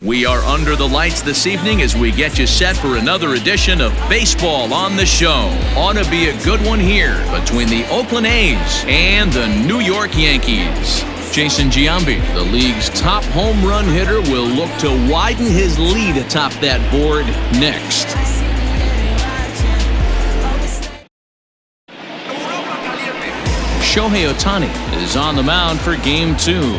We are under the lights this evening as we get you set for another edition of Baseball on the Show. Ought to be a good one here between the Oakland A's and the New York Yankees. Jason Giambi, the league's top home run hitter, will look to widen his lead atop that board next. Shohei Ohtani is on the mound for Game 2.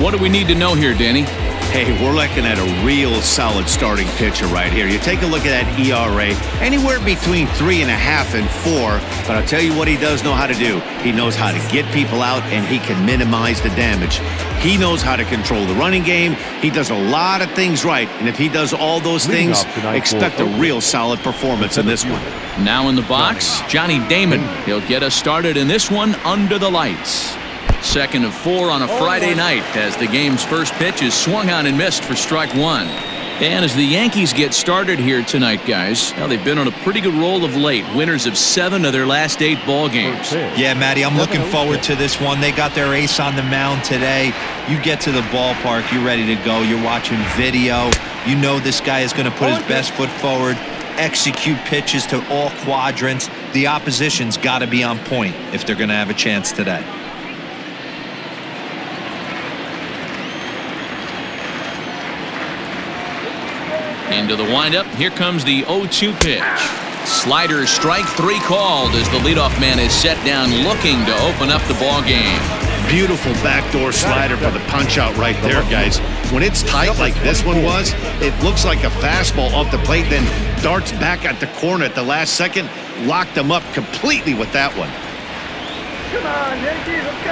What do we need to know here, Danny? Hey, we're looking at a real solid starting pitcher right here. You take a look at that ERA, anywhere between 3.5 and 4. But I'll tell you what he does know how to do. He knows how to get people out, and he can minimize the damage. He knows how to control the running game. He does a lot of things right, and if he does all those things, expect a real solid performance in this one. Now in the box, Johnny Damon. He'll get us started in this one under the lights. Second of 4 on a Friday night as the game's first pitch is swung on and missed for strike 1. And as the Yankees get started here tonight, guys, well, they've been on a pretty good roll of late. Winners of 7 of their last 8 ball games. Yeah, Matty, I'm looking forward to this one. They got their ace on the mound today. You get to the ballpark, you're ready to go. You're watching video. You know this guy is going to put his best foot forward, execute pitches to all quadrants. The opposition's got to be on point if they're going to have a chance today. Into the windup, here comes the 0-2 pitch. Slider strike 3 called as the leadoff man is set down looking to open up the ball game. Beautiful backdoor slider for the punch out right there, guys. When it's tight like this one was, it looks like a fastball off the plate, then darts back at the corner at the last second. Locked them up completely with that one. Come on, Yankees, let's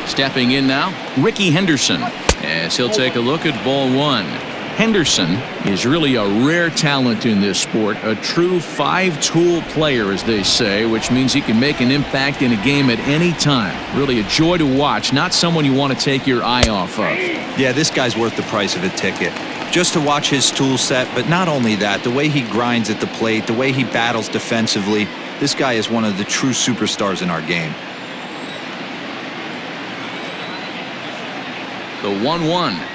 go. Stepping in now, Ricky Henderson, as he'll take a look at ball 1. Henderson is really a rare talent in this sport, a true 5-tool player, as they say, which means he can make an impact in a game at any time. Really a joy to watch, not someone you want to take your eye off of. Yeah, this guy's worth the price of a ticket. Just to watch his tool set, but not only that, the way he grinds at the plate, the way he battles defensively, this guy is one of the true superstars in our game. The 1-1.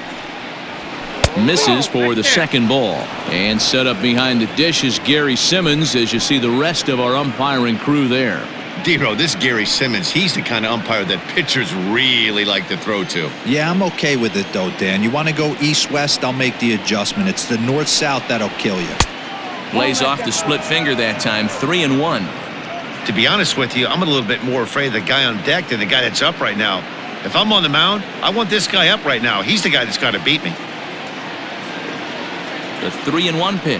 Misses for the second ball. And set up behind the dish is Gary Simmons as you see the rest of our umpiring crew there. Dero, this Gary Simmons, he's the kind of umpire that pitchers really like to throw to. Yeah, I'm okay with it though, Dan. You want to go east-west, I'll make the adjustment. It's the north-south that'll kill you. Lays off the split finger that time, 3-1. To be honest with you, I'm a little bit more afraid of the guy on deck than the guy that's up right now. If I'm on the mound, I want this guy up right now. He's the guy that's got to beat me. The 3-1 pitch.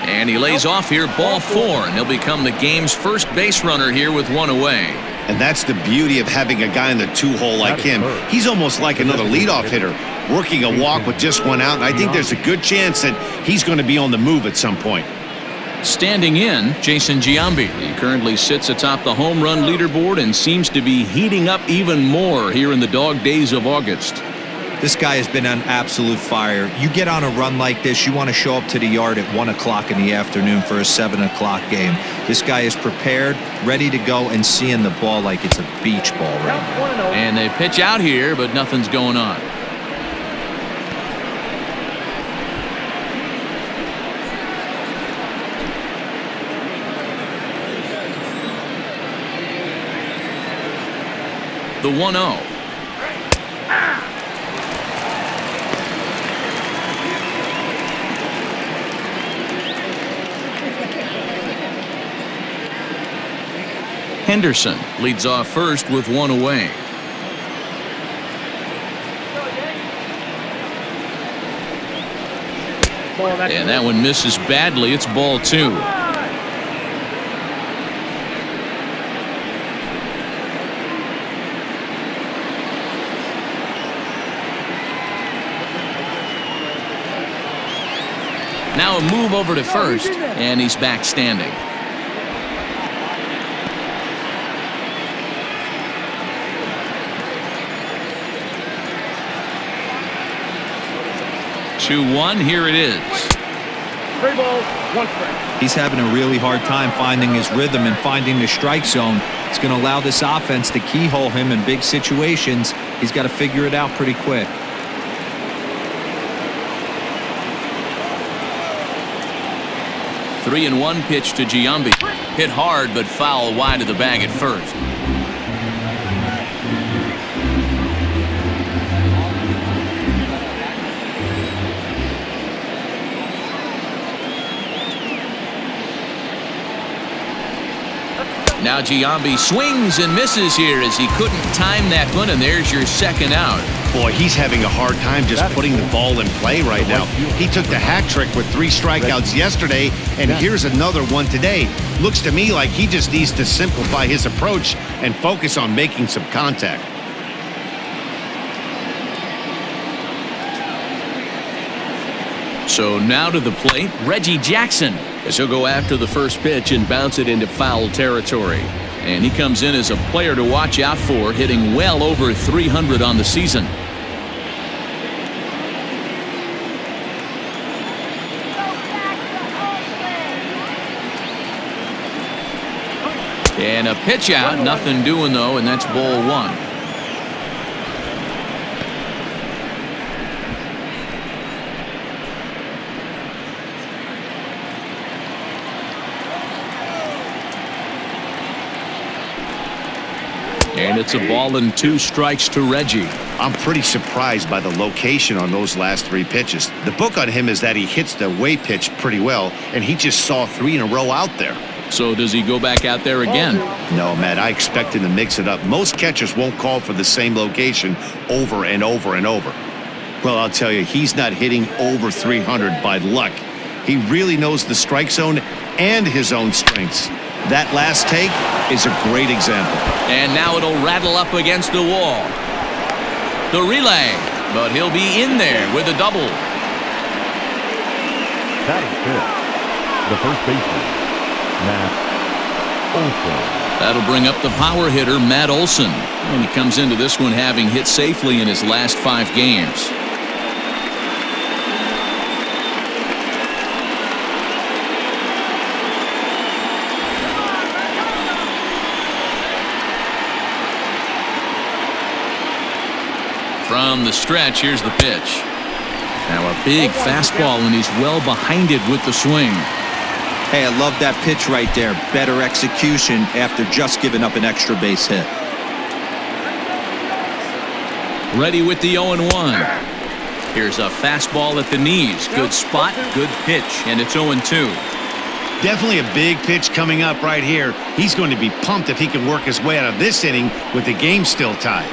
And he lays off here, ball 4, and he'll become the game's first base runner here with 1 away. And that's the beauty of having a guy in the 2-hole like him. He's almost like another leadoff hitter, working a walk with just 1 out, and I think there's a good chance that he's going to be on the move at some point. Standing in, Jason Giambi. He currently sits atop the home run leaderboard and seems to be heating up even more here in the dog days of August. This guy has been on absolute fire. You get on a run like this, you want to show up to the yard at 1 o'clock in the afternoon for a 7 o'clock game. This guy is prepared, ready to go, and seeing the ball like it's a beach ball right now. And they pitch out here, but nothing's going on. The 1-0. Henderson leads off first with 1 away. And that one misses badly. It's ball 2. Now a move over to first, and he's back standing. Here it is. 3 balls, 1 strike. He's having a really hard time finding his rhythm and finding the strike zone. It's going to allow this offense to keyhole him in big situations. He's got to figure it out pretty quick. 3-1 pitch to Giambi. Hit hard, but foul wide of the bag at first. Now Giambi swings and misses here as he couldn't time that one, and there's your second out. Boy, he's having a hard time just putting the ball in play right now. He took the hat trick with 3 strikeouts yesterday, and here's another one today. Looks to me like he just needs to simplify his approach and focus on making some contact. So now to the plate, Reggie Jackson, as he'll go after the first pitch and bounce it into foul territory. And he comes in as a player to watch out for, hitting well over 300 on the season. And a pitch out, nothing doing though, and that's ball 1. And it's a ball and 2 strikes to Reggie. I'm pretty surprised by the location on those last 3 pitches. The book on him is that he hits the away pitch pretty well, and he just saw 3 in a row out there. So does he go back out there again? No, Matt, I expect him to mix it up. Most catchers won't call for the same location over and over and over. Well, I'll tell you, he's not hitting over 300 by luck. He really knows the strike zone and his own strengths. That last take is a great example. And now it'll rattle up against the wall. The relay, but he'll be in there with a double. Batting fifth, the first baseman, Matt Olson. That'll bring up the power hitter, Matt Olson. And he comes into this one having hit safely in his last 5 games. From the stretch, here's the pitch. Now a big fastball, and he's well behind it with the swing. Hey, I love that pitch right there. Better execution after just giving up an extra base hit. Ready with the 0-1. Here's a fastball at the knees. Good spot, good pitch, and it's 0-2. Definitely a big pitch coming up right here. He's going to be pumped if he can work his way out of this inning with the game still tied.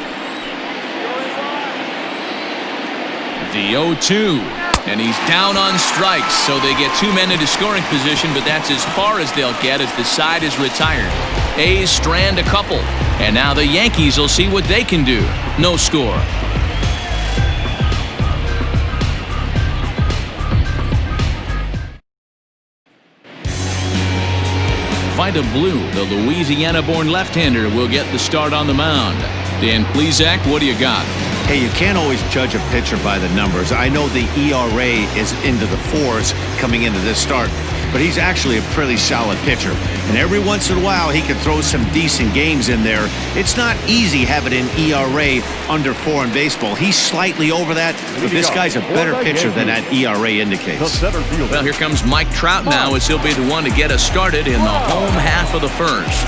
The 0-2, and he's down on strikes, so they get 2 men into scoring position, but that's as far as they'll get as the side is retired. A's strand a couple, and now the Yankees will see what they can do. No score. Vida Blue, the Louisiana-born left-hander, will get the start on the mound. Dan Plesac, what do you got? Hey, you can't always judge a pitcher by the numbers. I know the ERA is into the 4s coming into this start, but he's actually a pretty solid pitcher. And every once in a while, he can throw some decent games in there. It's not easy having an ERA under 4 in baseball. He's slightly over that, but this guy's a better pitcher than that ERA indicates. Well, here comes Mike Trout now, as he'll be the one to get us started in the home half of the first.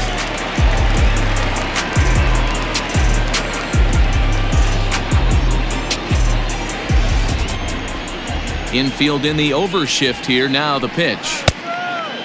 Infield in the overshift here. Now the pitch.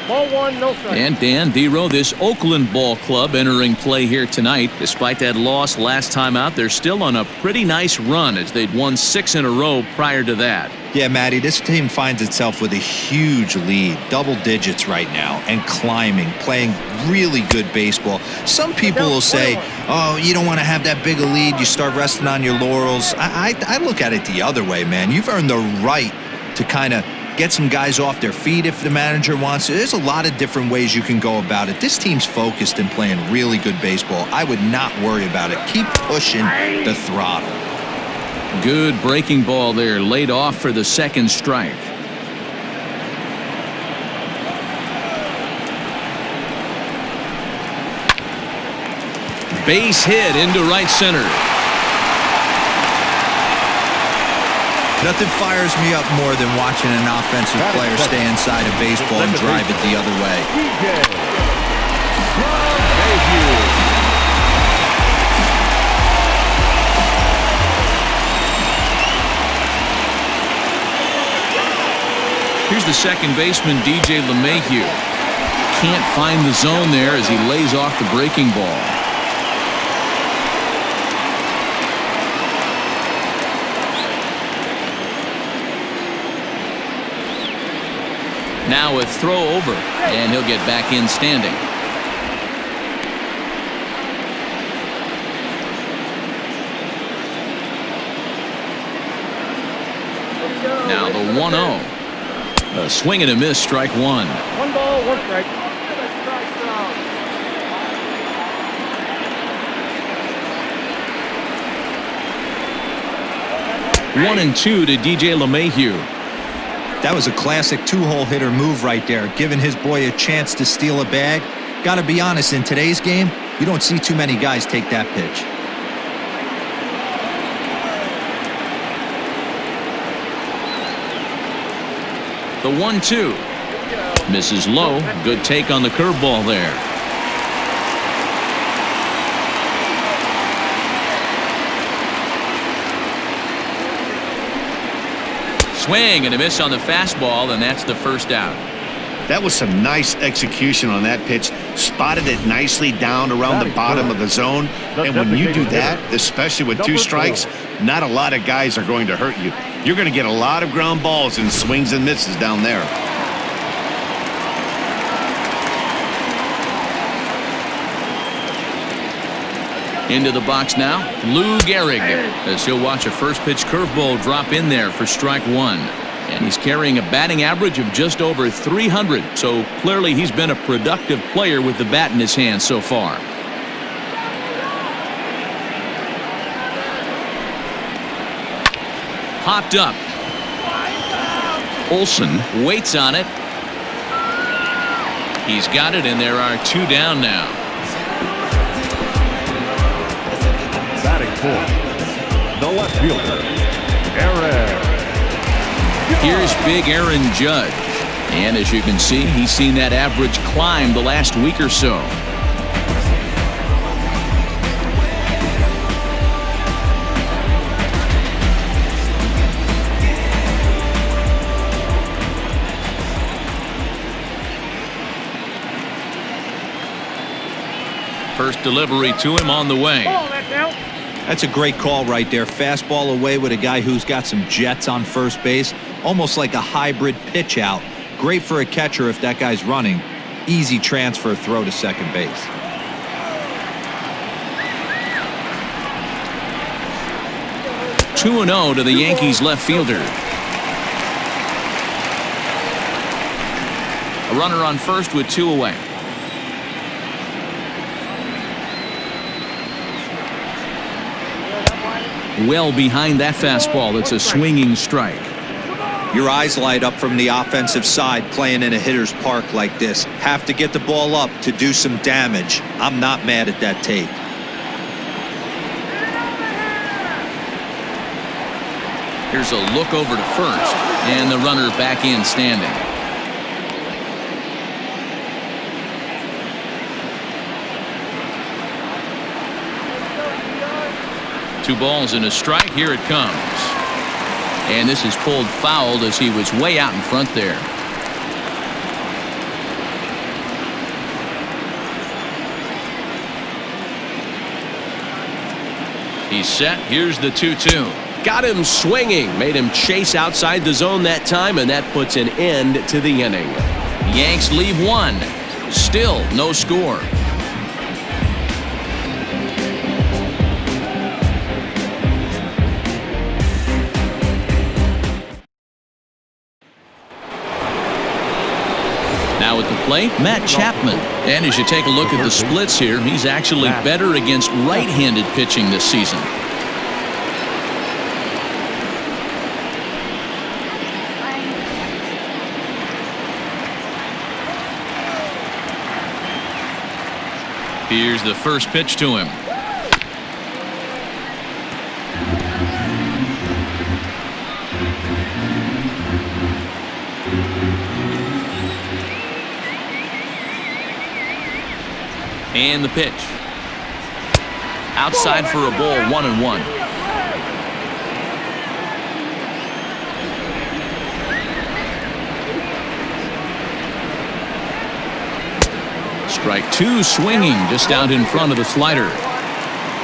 Ball 1, no strike. And Dan Dero, this Oakland ball club entering play here tonight. Despite that loss last time out, they're still on a pretty nice run as they'd won 6 in a row prior to that. Yeah, Matty, this team finds itself with a huge lead, double digits right now, and climbing, playing really good baseball. Some people will say, oh, you don't want to have that big a lead, you start resting on your laurels. I look at it the other way, man. You've earned the right to kind of get some guys off their feet if the manager wants to. There's a lot of different ways you can go about it. This team's focused and playing really good baseball. I would not worry about it. Keep pushing the throttle. Good breaking ball there, laid off for the second strike. Base hit into right center. Nothing fires me up more than watching an offensive player stay inside a baseball and drive it the other way. Here's the second baseman, DJ LeMahieu. Can't find the zone there as he lays off the breaking ball. Now a throw over, and he'll get back in standing. Now the 1-0. A swing and a miss, strike one. 1 ball, 1 strike. 1-2 to DJ LeMahieu. That was a classic two-hole hitter move right there, giving his boy a chance to steal a bag. Got to be honest, in today's game, you don't see too many guys take that pitch. The 1-2. Misses low. Good take on the curveball there. Swing and a miss on the fastball, and that's the first out. That was some nice execution on that pitch. Spotted it nicely down around the bottom of the zone. And when you do that, especially with 2 strikes, not a lot of guys are going to hurt you. You're going to get a lot of ground balls and swings and misses down there. Into the box now, Lou Gehrig, as he'll watch a first pitch curveball drop in there for strike one. And he's carrying a batting average of just over 300, so clearly he's been a productive player with the bat in his hand so far. Popped up. Olsen waits on it. He's got it, and there are 2 down now. Batting fourth, the left fielder, Aaron. Here's big Aaron Judge. And as you can see, he's seen that average climb the last week or so. First delivery to him on the way. That's a great call right there. Fastball away with a guy who's got some jets on first base. Almost like a hybrid pitch out. Great for a catcher if that guy's running. Easy transfer throw to second base. (2-0) to the Yankees left fielder. A runner on first with 2 away. Well behind that fastball. It's a swinging strike. Your eyes light up from the offensive side playing in a hitter's park like this. Have to get the ball up to do some damage. I'm not mad at that take. Here's a look over to first, and the runner back in standing. Two balls and a strike. Here it comes. And this is pulled foul as he was way out in front there. He's set. Here's the 2-2. Got him swinging. Made him chase outside the zone that time, and that puts an end to the inning. Yanks leave 1. Still no score. Now at the plate, Matt Chapman. And as you take a look at the splits here, he's actually better against right-handed pitching this season. Here's the first pitch to him. And the pitch. Outside for a ball, 1-1. Strike two, swinging just out in front of the slider.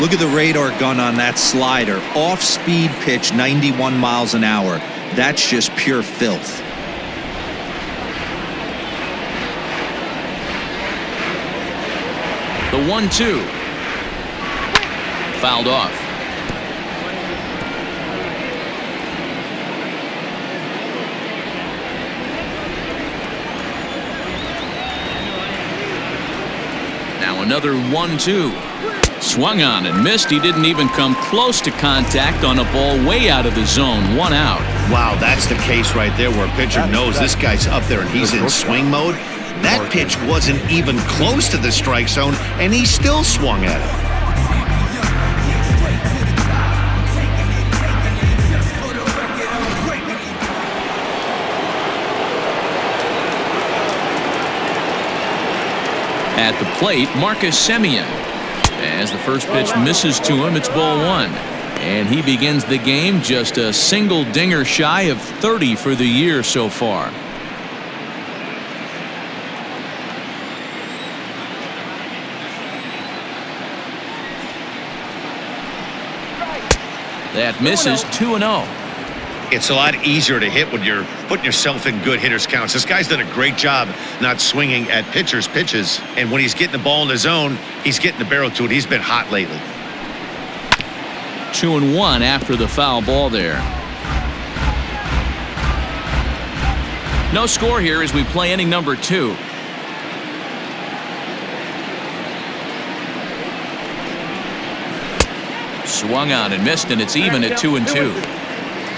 Look at the radar gun on that slider. Off-speed pitch, 91 miles an hour. That's just pure filth. The 1-2. Fouled off. Now another 1-2. Swung on and missed. He didn't even come close to contact on a ball way out of the zone. 1 out. Wow, that's the case right there where a pitcher knows this guy's up there and he's in swing mode. That pitch wasn't even close to the strike zone, and he still swung at it. At the plate, Marcus Semien. As the first pitch misses to him, it's ball 1. And he begins the game just a single dinger shy of 30 for the year so far. That misses. 2-0. It's a lot easier to hit when you're putting yourself in good hitters counts. This guy's done a great job not swinging at pitchers' pitches. And when he's getting the ball in the zone, he's getting the barrel to it. He's been hot lately. 2-1 after the foul ball there. No score here as we play inning number 2. Swung on and missed, and it's even at 2-2.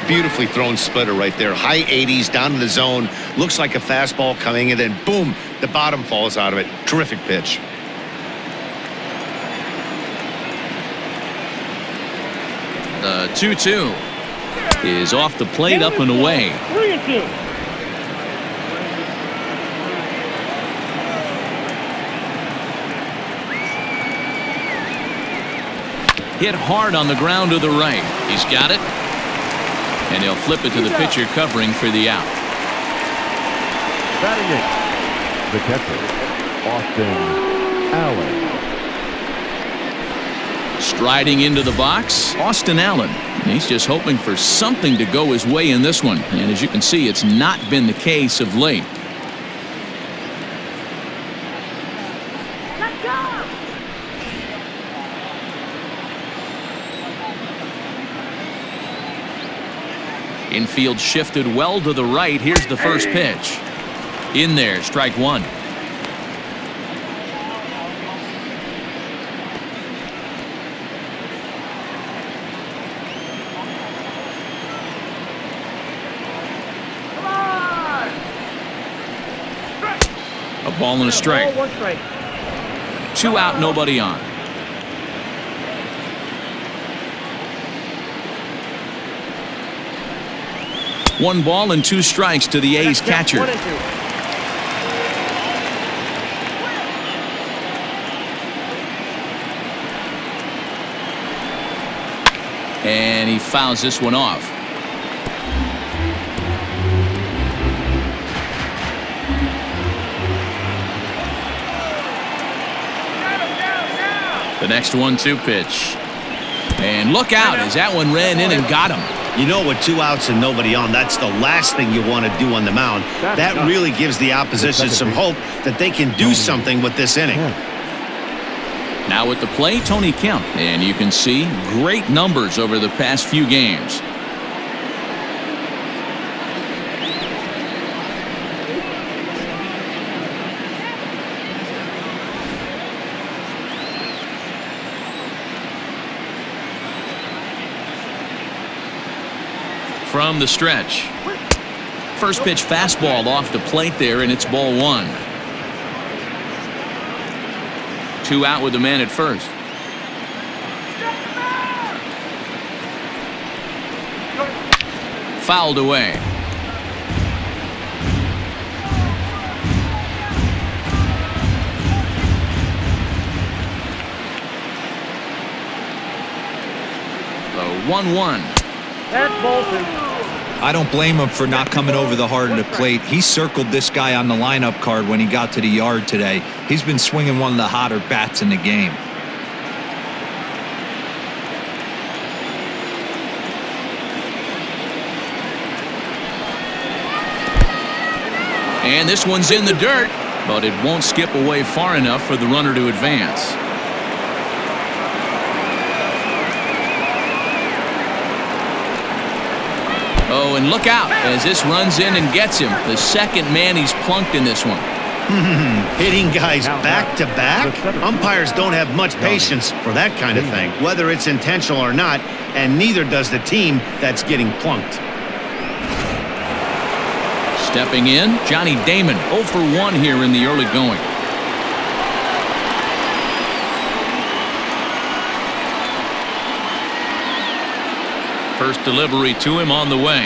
Beautifully thrown splitter right there. High 80s down in the zone. Looks like a fastball coming in, and then boom, the bottom falls out of it. Terrific pitch. The 2-2 is off the plate, up and away. 3-2. Hit hard on the ground to the right. He's got it. And he'll flip it to the pitcher covering for the out. Batting it, the catcher, Austin Allen. Striding into the box, Austin Allen. He's just hoping for something to go his way in this one. And as you can see, it's not been the case of late. Infield shifted well to the right. Here's the first pitch. In there, strike 1. A ball and a strike. 2 out, nobody on. One ball and 2 strikes to the A's catcher. 1-2. And he fouls this one off. The next 1-2 pitch. And look out as that one ran in and got him. You know, with 2 outs and nobody on, that's the last thing you want to do on the mound. That really gives the opposition some hope that they can do something with this inning. Now at the plate, Tony Kemp. And you can see great numbers over the past few games. From the stretch. First pitch fastball off the plate there, and it's ball 1. 2 out with the man at first. Fouled away. The 1-1. That's ball 2. I don't blame him for not coming over the heart of the plate. He circled this guy on the lineup card when he got to the yard today. He's been swinging one of the hotter bats in the game. And this one's in the dirt, but it won't skip away far enough for the runner to advance. Oh, and look out as this runs in and gets him. The second man he's plunked in this one. Hitting guys back to back? Umpires don't have much patience for that kind of thing, whether it's intentional or not, and neither does the team that's getting plunked. Stepping in, Johnny Damon, 0 for 1 here in the early going. First delivery to him on the way.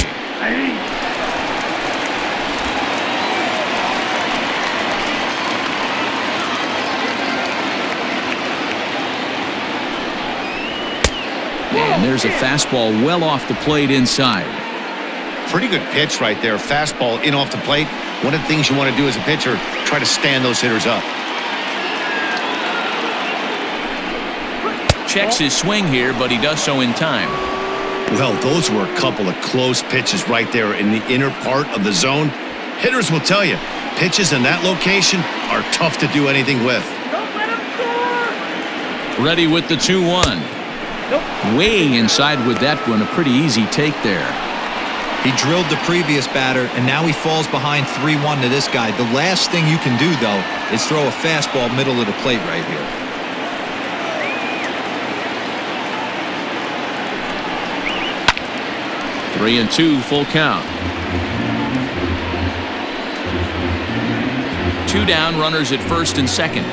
And there's a fastball well off the plate inside. Pretty good pitch right there. Fastball in off the plate. One of the things you want to do as a pitcher, try to stand those hitters up. Checks his swing here, but he does so in time. Well, those were a couple of close pitches right there in the inner part of the zone. Hitters will tell you, pitches in that location are tough to do anything with. Don't let him score! Ready with the 2-1. Nope. Way inside with that one. A pretty easy take there. He drilled the previous batter, and now he falls behind 3-1 to this guy. The last thing you can do, though, is throw a fastball middle of the plate right here. Three and 2, full count. 2 down, runners at first and second.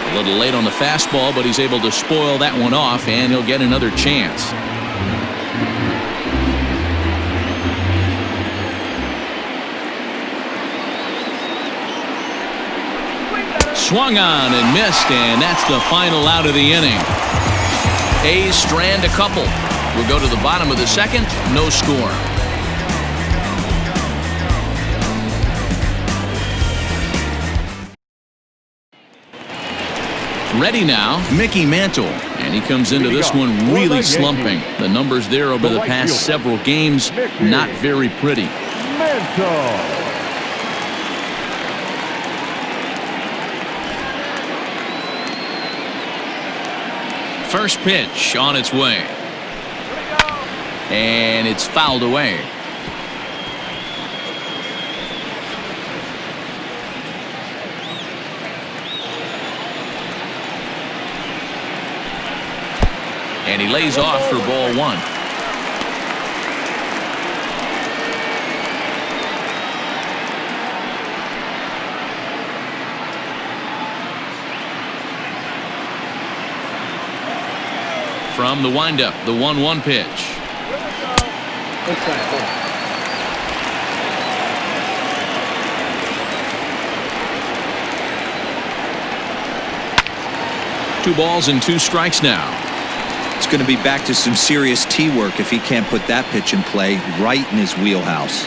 A little late on the fastball, but he's able to spoil that one off, and he'll get another chance. Swung on and missed, and that's the final out of the inning. A's strand a couple. We'll go to the bottom of the second, no score. Ready now, Mickey Mantle, and he comes into this one really slumping. The numbers there over the past several games, not very pretty. Mantle. First pitch on its way. And it's fouled away. And he lays off for ball 1. From the windup, the 1-1 pitch. Two balls and 2 strikes now. It's going to be back to some serious tee work if he can't put that pitch in play right in his wheelhouse.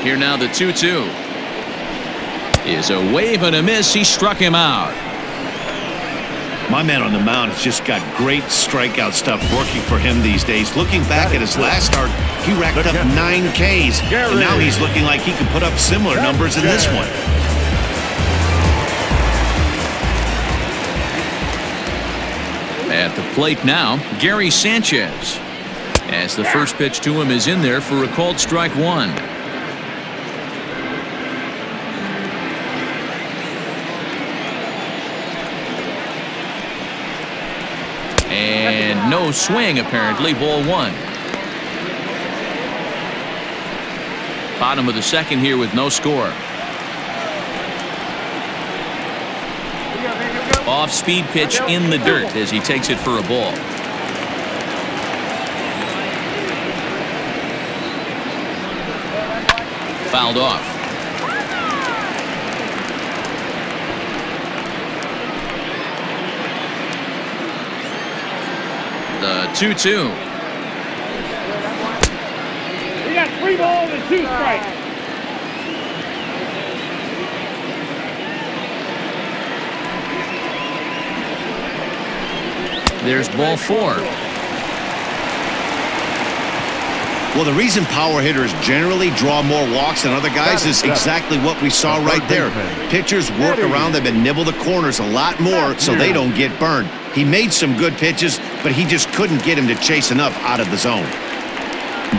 Here now the 2-2. Is a wave and a miss. He struck him out. My man on the mound has just got great strikeout stuff working for him these days. Looking back at his last start, he racked up 9 Ks, and now he's looking like he can put up similar numbers in this one. At the plate now, Gary Sanchez. As the first pitch to him is in there for a called strike 1. And no swing, apparently. Ball 1. Bottom of the second here with no score. Off-speed pitch in the dirt as he takes it for a ball. Fouled off. The 2-2. We got 3 balls and 2 strikes. There's ball 4. Well, the reason power hitters generally draw more walks than other guys is exactly what we saw right there. Pitchers work around them and nibble the corners a lot more so they don't get burned. He made some good pitches, but he just couldn't get him to chase enough out of the zone.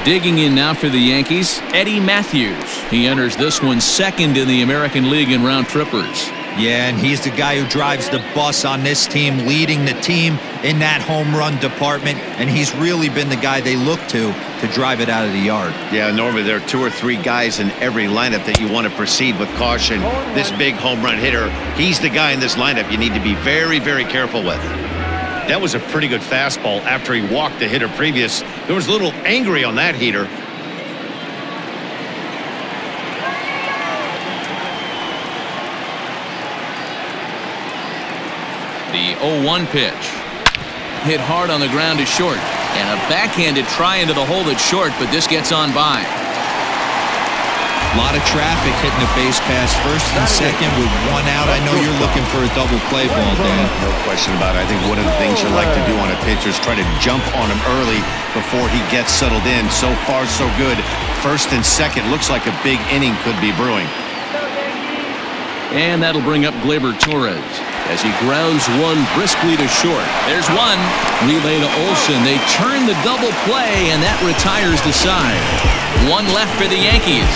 Digging in now for the Yankees, Eddie Matthews. He enters this one second in the American League in round trippers. Yeah, and he's the guy who drives the bus on this team, leading the team in that home run department, and he's really been the guy they look to drive it out of the yard. Yeah, normally there are 2 or 3 guys in every lineup that you want to proceed with caution. This big home run hitter, he's the guy in this lineup you need to be very, very careful with. That was a pretty good fastball after he walked the hitter previous. There was a little angry on that heater. The 0-1 pitch. Hit hard on the ground to short. And a backhanded try into the hole that's short, but this gets on by. A lot of traffic hitting the base pass first and second with 1 out. I know you're looking for a double play ball, Dan. No question about it. I think one of the things you like to do on a pitcher is try to jump on him early before he gets settled in. So far, so good. First and second looks like a big inning could be brewing. And that'll bring up Gleyber Torres as he grounds one briskly to short. There's one. Relay to Olsen. They turn the double play, and that retires the side. 1 left for the Yankees.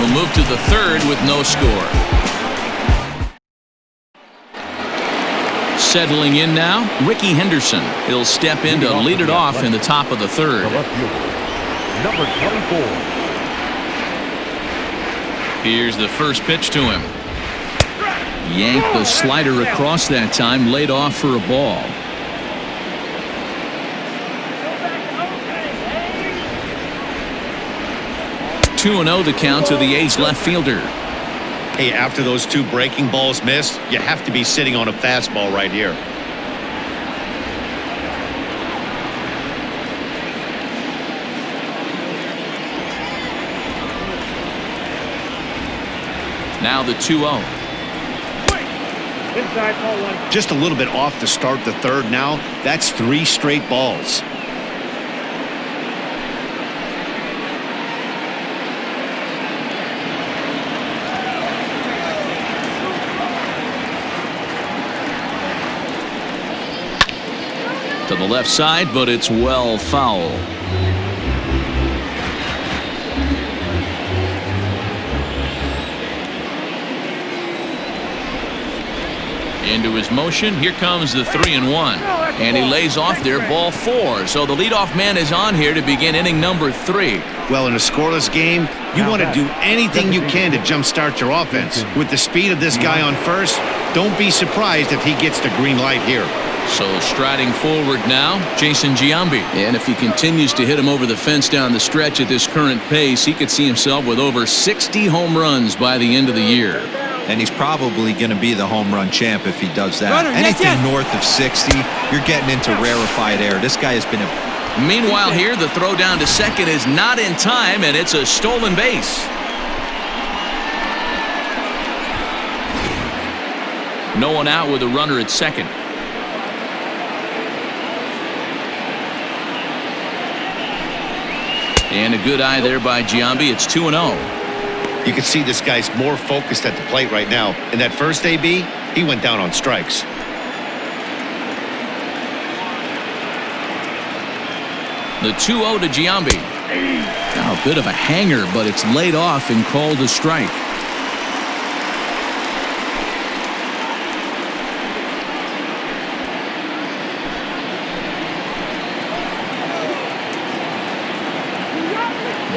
We'll move to the 3rd with no score. Settling in now, Ricky Henderson. He'll step in to lead it off in the top of the 3rd. Number 24. Here's the first pitch to him. Yanked the slider across that time, laid off for a ball. 2-0 the count to the A's left fielder. Hey, after those 2 breaking balls missed, you have to be sitting on a fastball right here. Now the 2-0. Inside ball 1. Just a little bit off to start the 3rd now. That's 3 straight balls. To the left side, but it's well foul. Into his motion. Here comes the 3-1. And he lays off there, ball 4. So the leadoff man is on here to begin inning number 3. Well, in a scoreless game, you want to do anything you can to jumpstart your offense. With the speed of this guy on first, don't be surprised if he gets the green light here. So striding forward now, Jason Giambi. And if he continues to hit him over the fence down the stretch at this current pace, he could see himself with over 60 home runs by the end of the year. And he's probably going to be the home run champ if he does that. Anything north of 60, you're getting into rarefied air. This guy has been a... Meanwhile here, the throw down to second is not in time, and it's a stolen base. No one out with a runner at second. And a good eye there by Giambi. It's 2-0. You can see this guy's more focused at the plate right now. In that first AB, he went down on strikes. The 2-0 to Giambi. Now a bit of a hanger, but it's laid off and called a strike.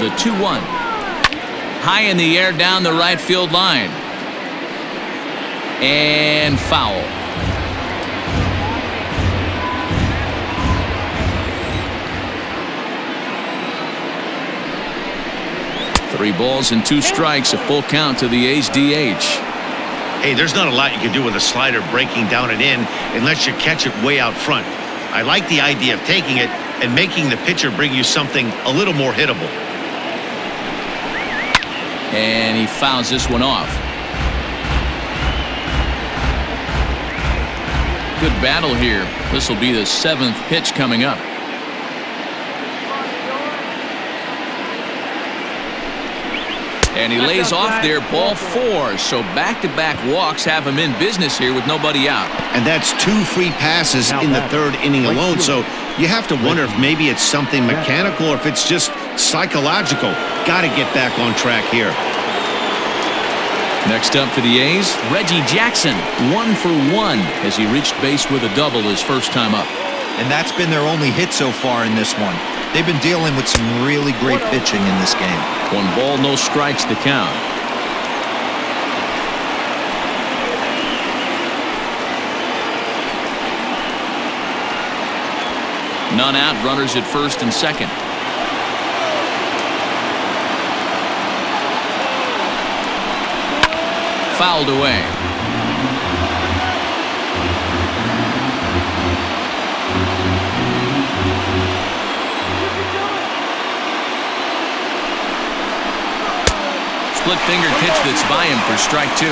The 2-1. High in the air down the right field line. And foul. Three balls and 2 strikes, a full count to the A's DH. Hey, there's not a lot you can do with a slider breaking down and in unless you catch it way out front. I like the idea of taking it and making the pitcher bring you something a little more hittable. And he fouls this one off. Good battle here. This will be the 7th pitch coming up. And he lays off there, ball 4. So back-to-back walks have him in business here with nobody out. And that's 2 free passes in the 3rd inning alone. So you have to wonder if maybe it's something mechanical or if it's just psychological. Got to get back on track here. Next up for the A's, Reggie Jackson, 1 for 1 as he reached base with a double his first time up. And that's been their only hit so far in this one. They've been dealing with some really great pitching in this game. 1 ball, no strikes the count. None out, runners at first and second. Fouled away. Split finger pitch that's by him for strike 2.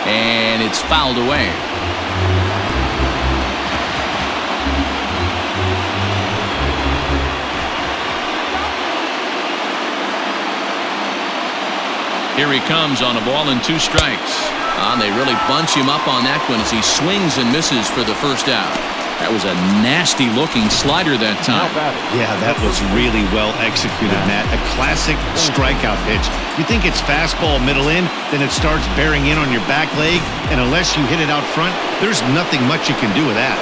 And it's fouled away. Here he comes on a ball and 2 strikes. They really bunch him up on that one as he swings and misses for the first out. That was a nasty looking slider that time. Yeah, that was really well executed, Matt. A classic strikeout pitch. You think it's fastball middle in, then it starts bearing in on your back leg, and unless you hit it out front, there's nothing much you can do with that.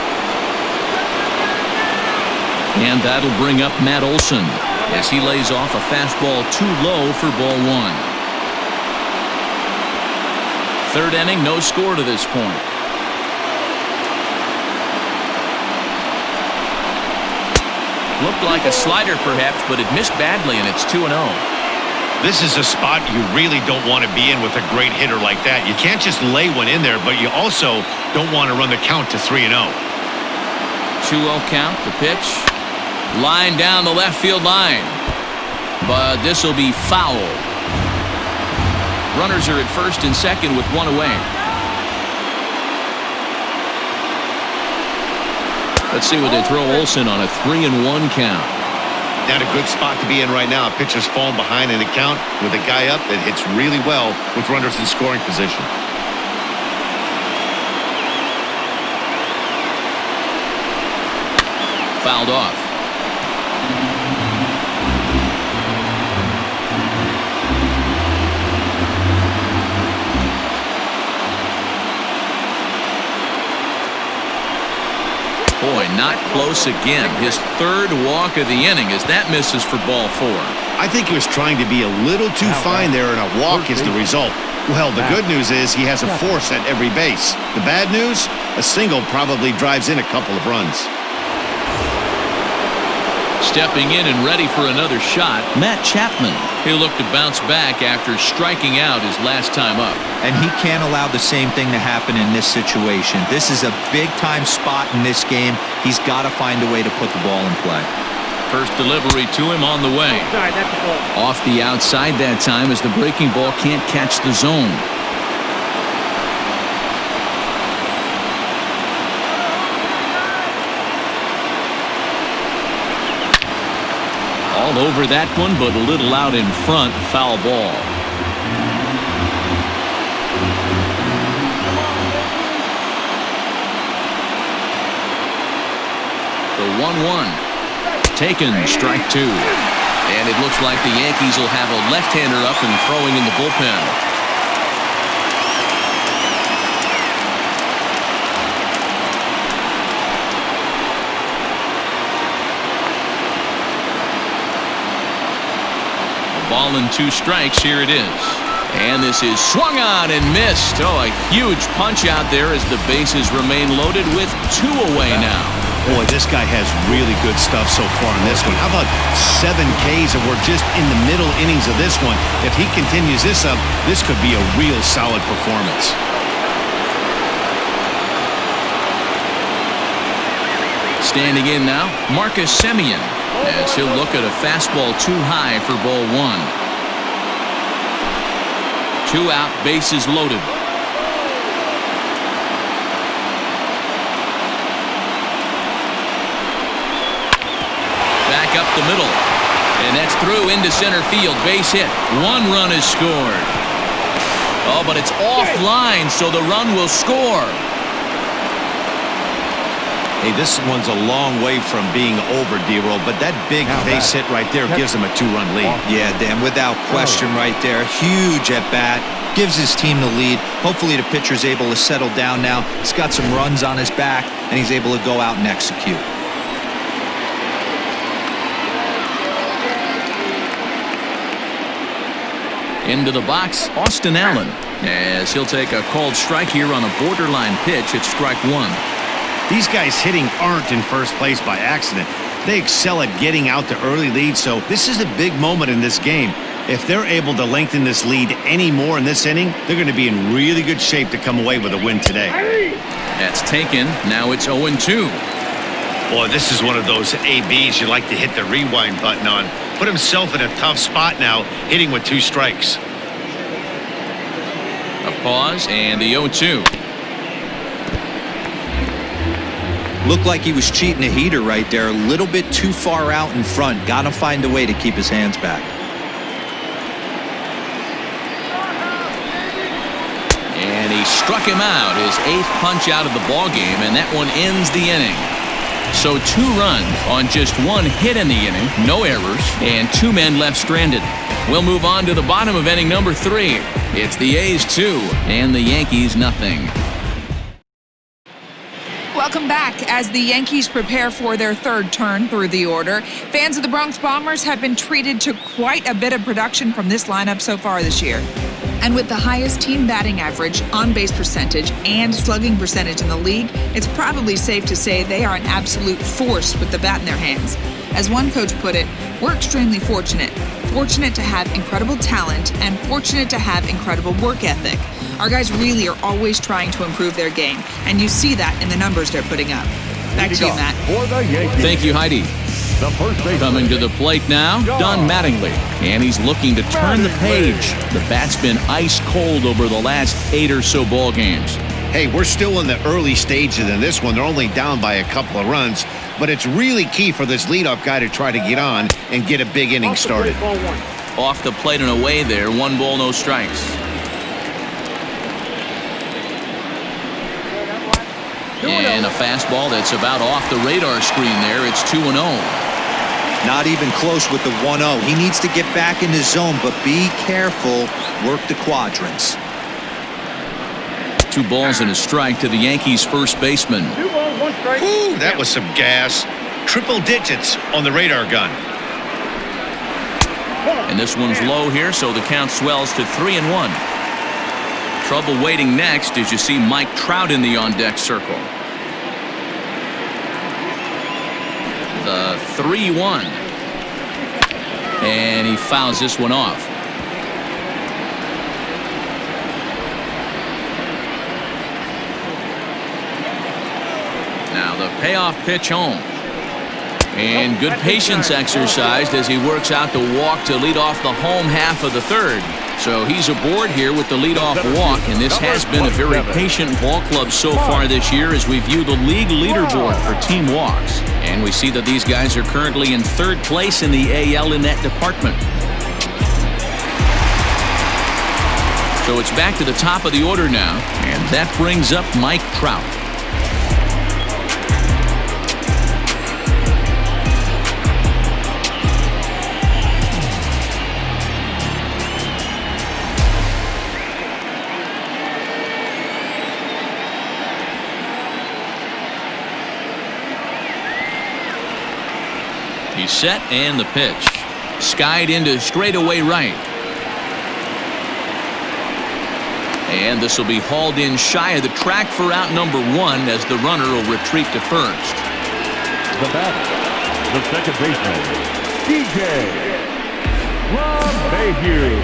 And that'll bring up Matt Olson as he lays off a fastball too low for ball 1. 3rd inning, no score to this point. Looked like a slider perhaps, but it missed badly, and it's 2-0. This is a spot you really don't want to be in with a great hitter like that. You can't just lay one in there, but you also don't want to run the count to 3-0. 2-0 count, the pitch. Line down the left field line. But this will be foul. Runners are at first and second with 1 away. Let's see what they throw Olson on a 3-1 count. Not a good spot to be in right now. Pitcher's falling behind in the count with a guy up that hits really well with runners in scoring position. Fouled off. Boy, not close again. His 3rd walk of the inning as that misses for ball 4. I think he was trying to be a little too fine there, and a walk is the result. Well, the good news is he has a force at every base. The bad news? A single probably drives in a couple of runs. Stepping in and ready for another shot, Matt Chapman. He'll look to bounce back after striking out his last time up. And he can't allow the same thing to happen in this situation. This is a big-time spot in this game. He's got to find a way to put the ball in play. First delivery to him on the way. Off the outside that time as the breaking ball can't catch the zone. All over that one, but a little out in front. Foul ball. The 1-1. Taken, strike 2. And it looks like the Yankees will have a left-hander up and throwing in the bullpen. Ball and 2 strikes. Here it is. And this is swung on and missed. Oh, a huge punch out there as the bases remain loaded with 2 away now. Boy, this guy has really good stuff so far in this one. How about 7 Ks, and we're just in the middle innings of this one. If he continues this up, this could be a real solid performance. Standing in now, Marcus Semien, as he'll look at a fastball too high for ball 1. 2 out, bases loaded. Back up the middle. And that's through into center field. Base hit. 1 run is scored. Oh, but it's offline, so the run will score. Hey, this one's a long way from being over, D-Roll, but that big base hit right there gives him a 2-run lead. Yeah, Dan, without question right there. Huge at bat. Gives his team the lead. Hopefully the pitcher's able to settle down now. He's got some runs on his back, and he's able to go out and execute. Into the box, Austin Allen, as he'll take a called strike here on a borderline pitch at strike 1. These guys hitting aren't in first place by accident. They excel at getting out to early leads, so this is a big moment in this game. If they're able to lengthen this lead any more in this inning, they're going to be in really good shape to come away with a win today. That's taken. Now it's 0-2. Boy, this is one of those ABs you like to hit the rewind button on. Put himself in a tough spot now, hitting with 2 strikes. A pause and the 0-2. Looked like he was cheating a heater right there. A little bit too far out in front. Got to find a way to keep his hands back. And he struck him out, his 8th punch out of the ballgame, and that one ends the inning. So 2 runs on just 1 hit in the inning, no errors, and 2 men left stranded. We'll move on to the bottom of inning number 3. It's the A's 2 and the Yankees nothing. Welcome back. As the Yankees prepare for their 3rd turn through the order, fans of the Bronx Bombers have been treated to quite a bit of production from this lineup so far this year. And with the highest team batting average, on-base percentage, and slugging percentage in the league, it's probably safe to say they are an absolute force with the bat in their hands. As one coach put it, we're extremely fortunate. Fortunate to have incredible talent and fortunate to have incredible work ethic. Our guys really are always trying to improve their game, and you see that in the numbers they're putting up. Back to you, Matt. Thank you, Heidi. Coming to the plate now, Don Mattingly. And he's looking to turn the page. The bat's been ice cold over the last 8 or so ball games. Hey, we're still in the early stages in this one. They're only down by a couple of runs, but it's really key for this leadoff guy to try to get on and get a big inning started. Off the plate and away there, 1 ball, no strikes. And a fastball that's about off the radar screen there. It's 2-0. Not even close with the 1-0. He needs to get back in the zone, but be careful. Work the quadrants. 2 balls and a strike to the Yankees' first baseman. 2 balls, 1 strike. Ooh, that was some gas. Triple digits on the radar gun. And this one's low here, so the count swells to 3-1. Trouble waiting next as you see Mike Trout in the on-deck circle. The 3-1. And he fouls this one off. Now the payoff pitch home. And good patience exercised as he works out the walk to lead off the home half of the 3rd. So he's aboard here with the leadoff walk, and this has been a very patient ball club so far this year as we view the league leaderboard for team walks. And we see that these guys are currently in 3rd place in the AL in that department. So it's back to the top of the order now, and that brings up Mike Trout. He's set and the pitch. Skied into straightaway right. And this will be hauled in shy of the track for out number 1 as the runner will retreat to first. the batter, the second baseman, DJ LeMahieu.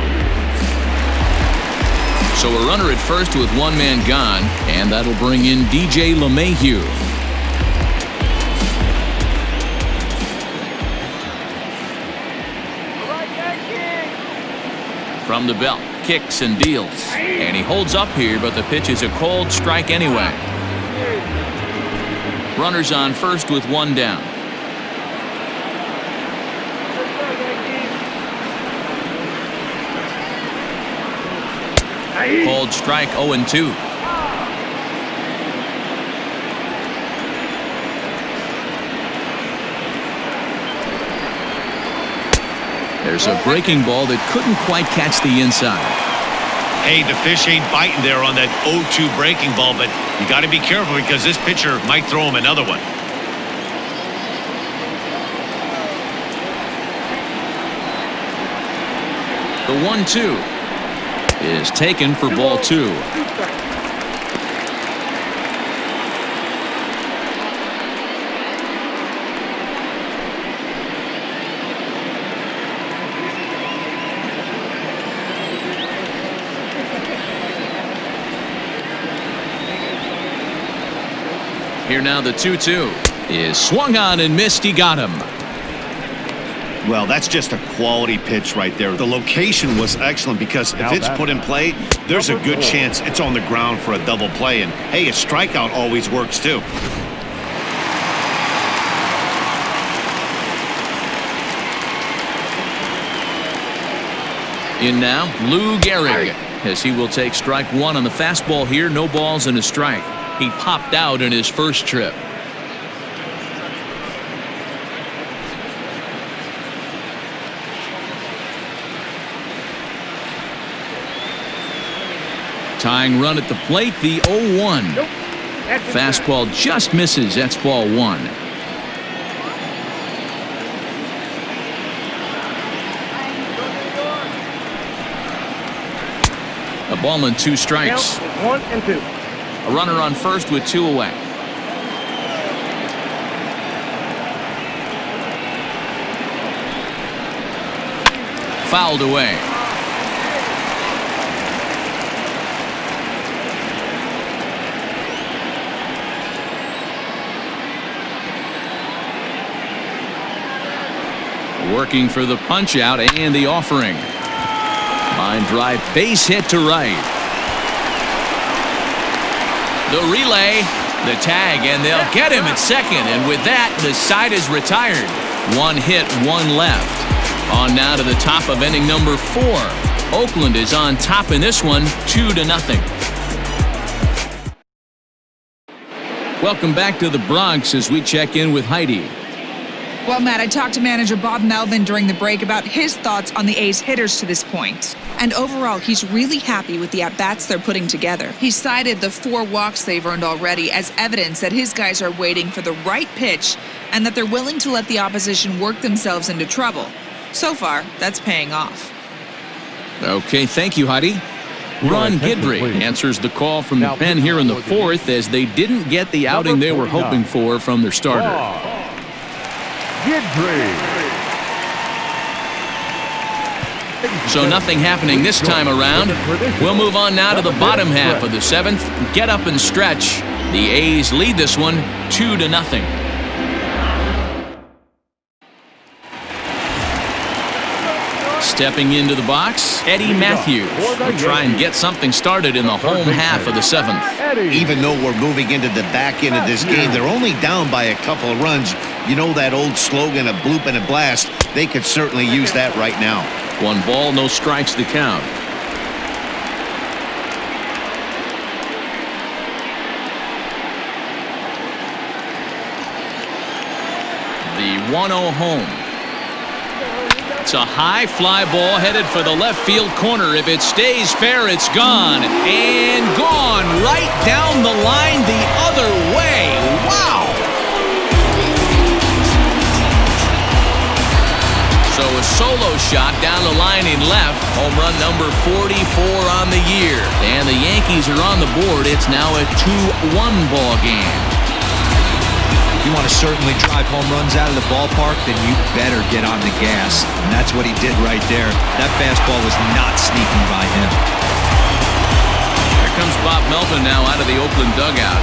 So a runner at first with one man gone, and that'll bring in DJ LeMahieu. From the belt, kicks and deals. And he holds up here, but the pitch is a cold strike anyway. Runners on first with one down. Cold strike 0-2. There's a breaking ball that couldn't quite catch the inside. Hey, the fish ain't biting there on that 0-2 breaking ball, but you got to be careful because this pitcher might throw him another one. The 1-2 is taken for ball 2. Here now the 2-2 is swung on and missed. He got him. Well, that's just a quality pitch right there. The location was excellent because if it's put in play, there's a good chance it's on the ground for a double play. And, hey, a strikeout always works, too. In now, Lou Gehrig, as he will take strike one on the fastball here. No balls and a strike. He popped out in his first trip. Tying run at the plate, the 0-1. Fastball just misses. That's ball 1. A ball and 2 strikes. 1-2. A runner on first with 2 away. Fouled away. Working for the punch out and the offering. Line drive, base hit to right. The relay, the tag, and they'll get him at second. And with that, the side is retired. 1 hit, 1 left. On now to the top of inning number 4. Oakland is on top in this one, 2-0. Welcome back to the Bronx as we check in with Heidi. Well, Matt, I talked to manager Bob Melvin during the break about his thoughts on the A's hitters to this point. And overall, he's really happy with the at-bats they're putting together. He cited the 4 walks they've earned already as evidence that his guys are waiting for the right pitch and that they're willing to let the opposition work themselves into trouble. So far, that's paying off. Okay, thank you, Heidi. Ron Guidry answers the call from the pen here in the 4th as they didn't get the outing they were hoping for from their starter. So nothing happening this time around. We'll move on now to the bottom half of the 7th. Get up and stretch. The A's lead this one 2-0. Stepping into the box, Eddie Matthews will try and get something started in the home half of the 7th. Even though we're moving into the back end of this game, they're only down by a couple of runs. You know that old slogan, a bloop and a blast. They could certainly use that right now. 1 ball, no strikes the count. The 1-0 home. It's a high fly ball headed for the left field corner. If it stays fair, it's gone. And gone right down the line the other way. Wow! So a solo shot down the line in left. Home run number 44 on the year. And the Yankees are on the board. It's now a 2-1 ball game. You want to certainly drive home runs out of the ballpark, then you better get on the gas. And that's what he did right there. That fastball was not sneaking by him. Here comes Bob Melvin now out of the Oakland dugout.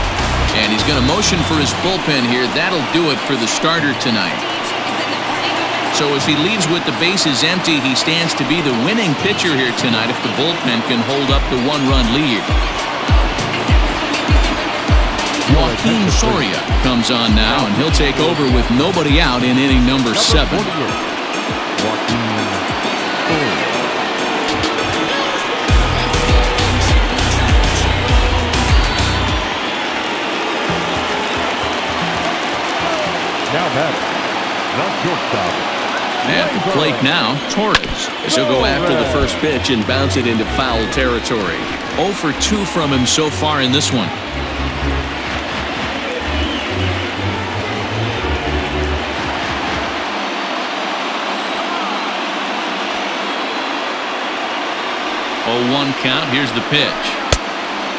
And he's going to motion for his bullpen here. That'll do it for the starter tonight. So as he leaves with the bases empty, he stands to be the winning pitcher here tonight if the bullpen can hold up the one-run lead. Joaquin Soria comes on now, and he'll take over with nobody out in inning number 7. Now batting, not shortstop. At the plate now, Torres. As he'll go after the first pitch and bounce it into foul territory. 0 for 2 from him so far in this one. Oh, 1 count. Here's the pitch.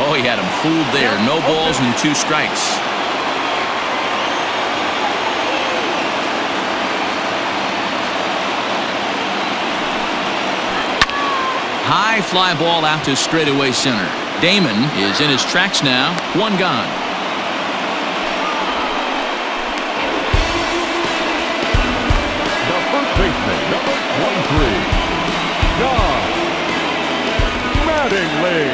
Oh, he had him fooled there. No balls and 2 strikes. High fly ball out to straightaway center. Damon is in his tracks now. 1 gone. The first baseman, number 23, John Mattingly.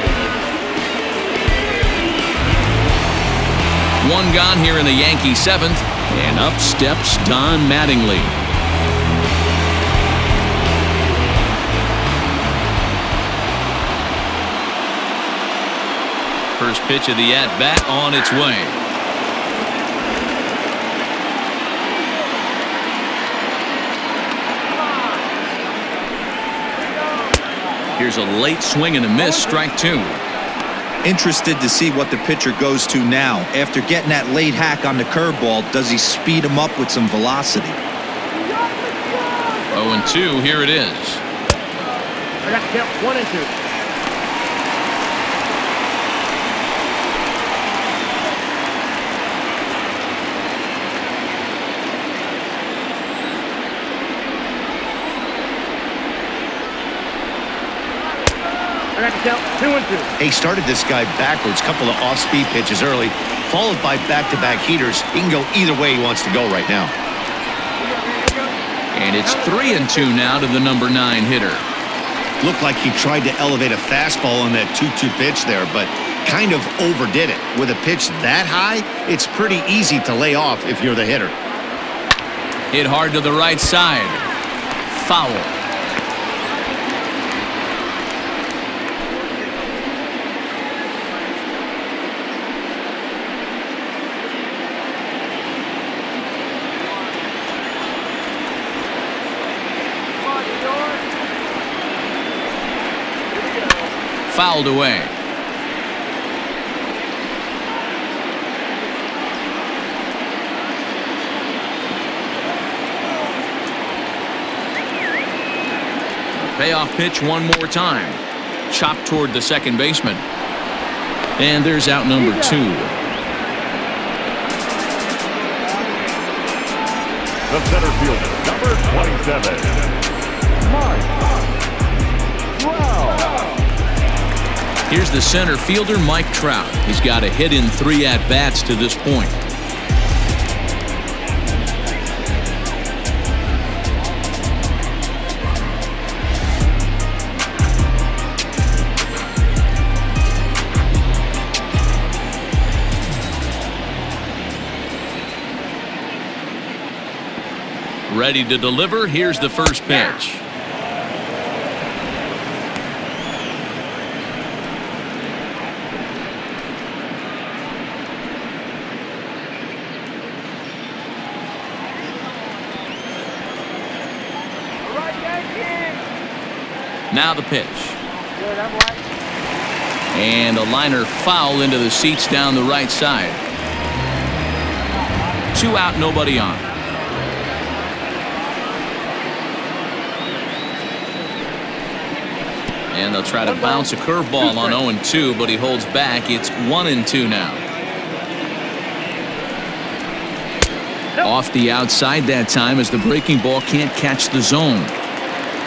1 gone here in the Yankee 7th. And up steps Don Mattingly. First pitch of the at-bat on its way. Here's a late swing and a miss, strike 2. Interested to see what the pitcher goes to now. After getting that late hack on the curveball, does he speed him up with some velocity? 0-2, here it is. I got to count 1 and 2. Count 2 and 2. He started this guy backwards, couple of off-speed pitches early, followed by back-to-back heaters. He can go either way he wants to go right now. And it's 3-2 now to the number 9 hitter. Looked like he tried to elevate a fastball on that 2-2 pitch there, but kind of overdid it. With a pitch that high, it's pretty easy to lay off if you're the hitter. Hit hard to the right side. Foul. Fouled away. Payoff pitch one more time. Chopped toward the second baseman. And there's out number 2. The center fielder, number 27, Mike. Here's the center fielder, Mike Trout. He's got a hit in 3 at-bats to this point. Ready to deliver. Here's the first pitch. Now the pitch. And a liner foul into the seats down the right side. 2 out, nobody on. And they'll try to bounce a curveball on 0-2, but he holds back. It's 1-2 now. Off the outside that time as the breaking ball can't catch the zone.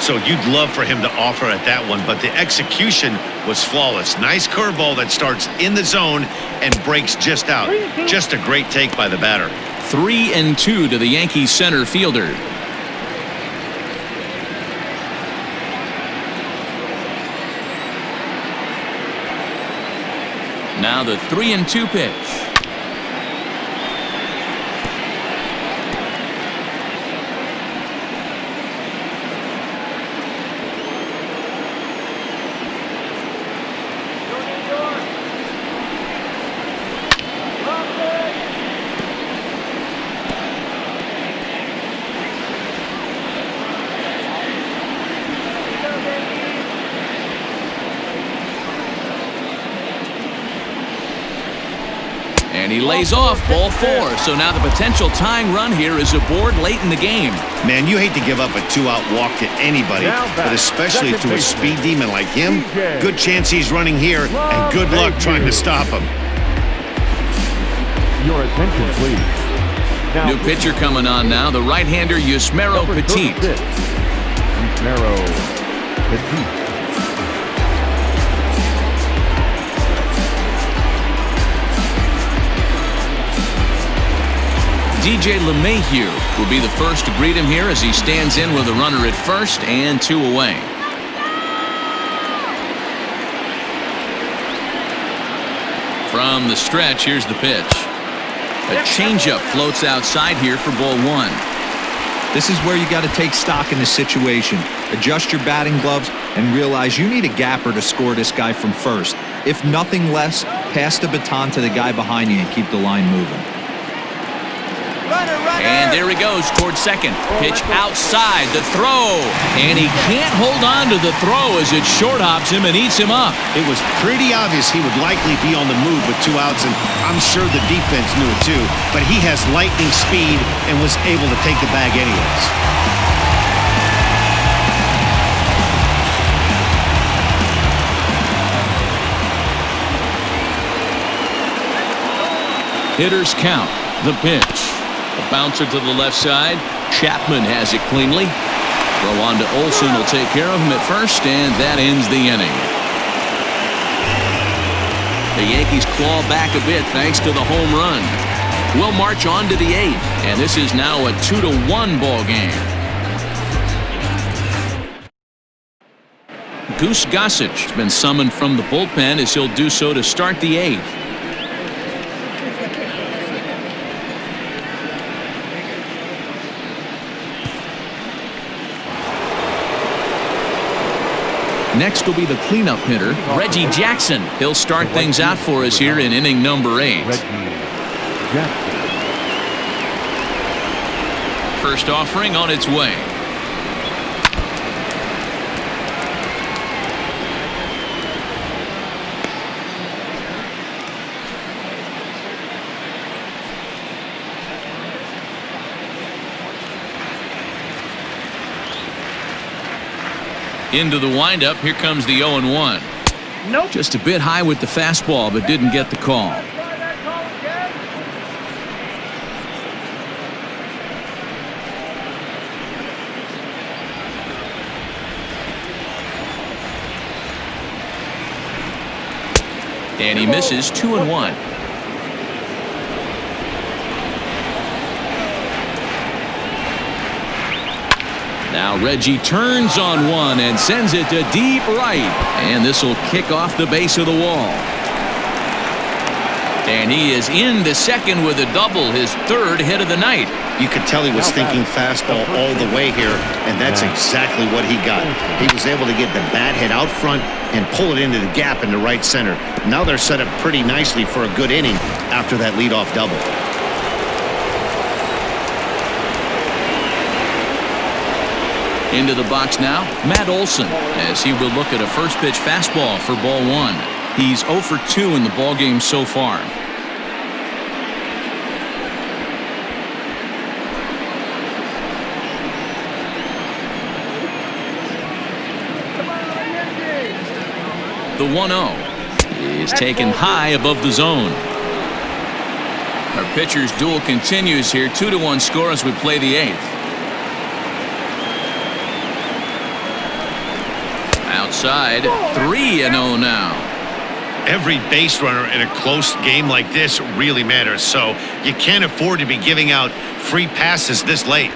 So you'd love for him to offer at that one, but the execution was flawless. Nice curveball that starts in the zone and breaks just out. Just a great take by the batter. 3-2 to the Yankees center fielder. Now the 3-2 pitch. And he lays off ball 4. So now the potential tying run here is aboard late in the game. Man, you hate to give up a 2-out walk to anybody, but especially to a speed demon like him. Good chance he's running here, and good luck trying to stop him. Your attention, please. Now, New pitcher coming on now, the right-hander Yusmeiro Petit. Yusmeiro Petit. DJ LeMahieu will be the first to greet him here as he stands in with a runner at first and 2 away. From the stretch, here's the pitch. A changeup floats outside here for ball 1. This is where you got to take stock in the situation. Adjust your batting gloves and realize you need a gapper to score this guy from first. If nothing less, pass the baton to the guy behind you and keep the line moving. And there he goes towards second. Pitch outside, the throw. And he can't hold on to the throw as it short hops him and eats him up. It was pretty obvious he would likely be on the move with 2 outs, and I'm sure the defense knew it too. But he has lightning speed and was able to take the bag anyways. Hitters count. The pitch. A bouncer to the left side. Chapman has it cleanly. Throw on to Olsen will take care of him at first, and that ends the inning. The Yankees claw back a bit thanks to the home run. We'll march on to the 8th, and this is now a 2-1 ball game. Goose Gossage has been summoned from the bullpen as he'll do so to start the 8th. Next will be the cleanup hitter, Reggie Jackson. He'll start things out for us here in inning number 8. First offering on its way. Into the windup, here comes the 0-1. Nope. Just a bit high with the fastball, but didn't get the call. And he misses 2-1. Now Reggie turns on one and sends it to deep right. And this will kick off the base of the wall. And he is into second with a double, his 3rd hit of the night. You could tell he was thinking fastball all the way here, and that's exactly what he got. He was able to get the bat hit out front and pull it into the gap in the right center. Now they're set up pretty nicely for a good inning after that leadoff double. Into the box now, Matt Olson, as he will look at a first pitch fastball for ball 1. He's 0 for 2 in the ballgame so far. The 1-0 is taken high above the zone. Our pitcher's duel continues here. 2-1 score as we play the 8th. Outside, 3-0 now. Every base runner in a close game like this really matters, so you can't afford to be giving out free passes this late.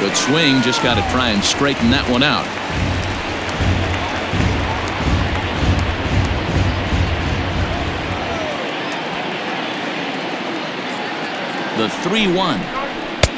Good swing, just got to try and straighten that one out. The 3-1.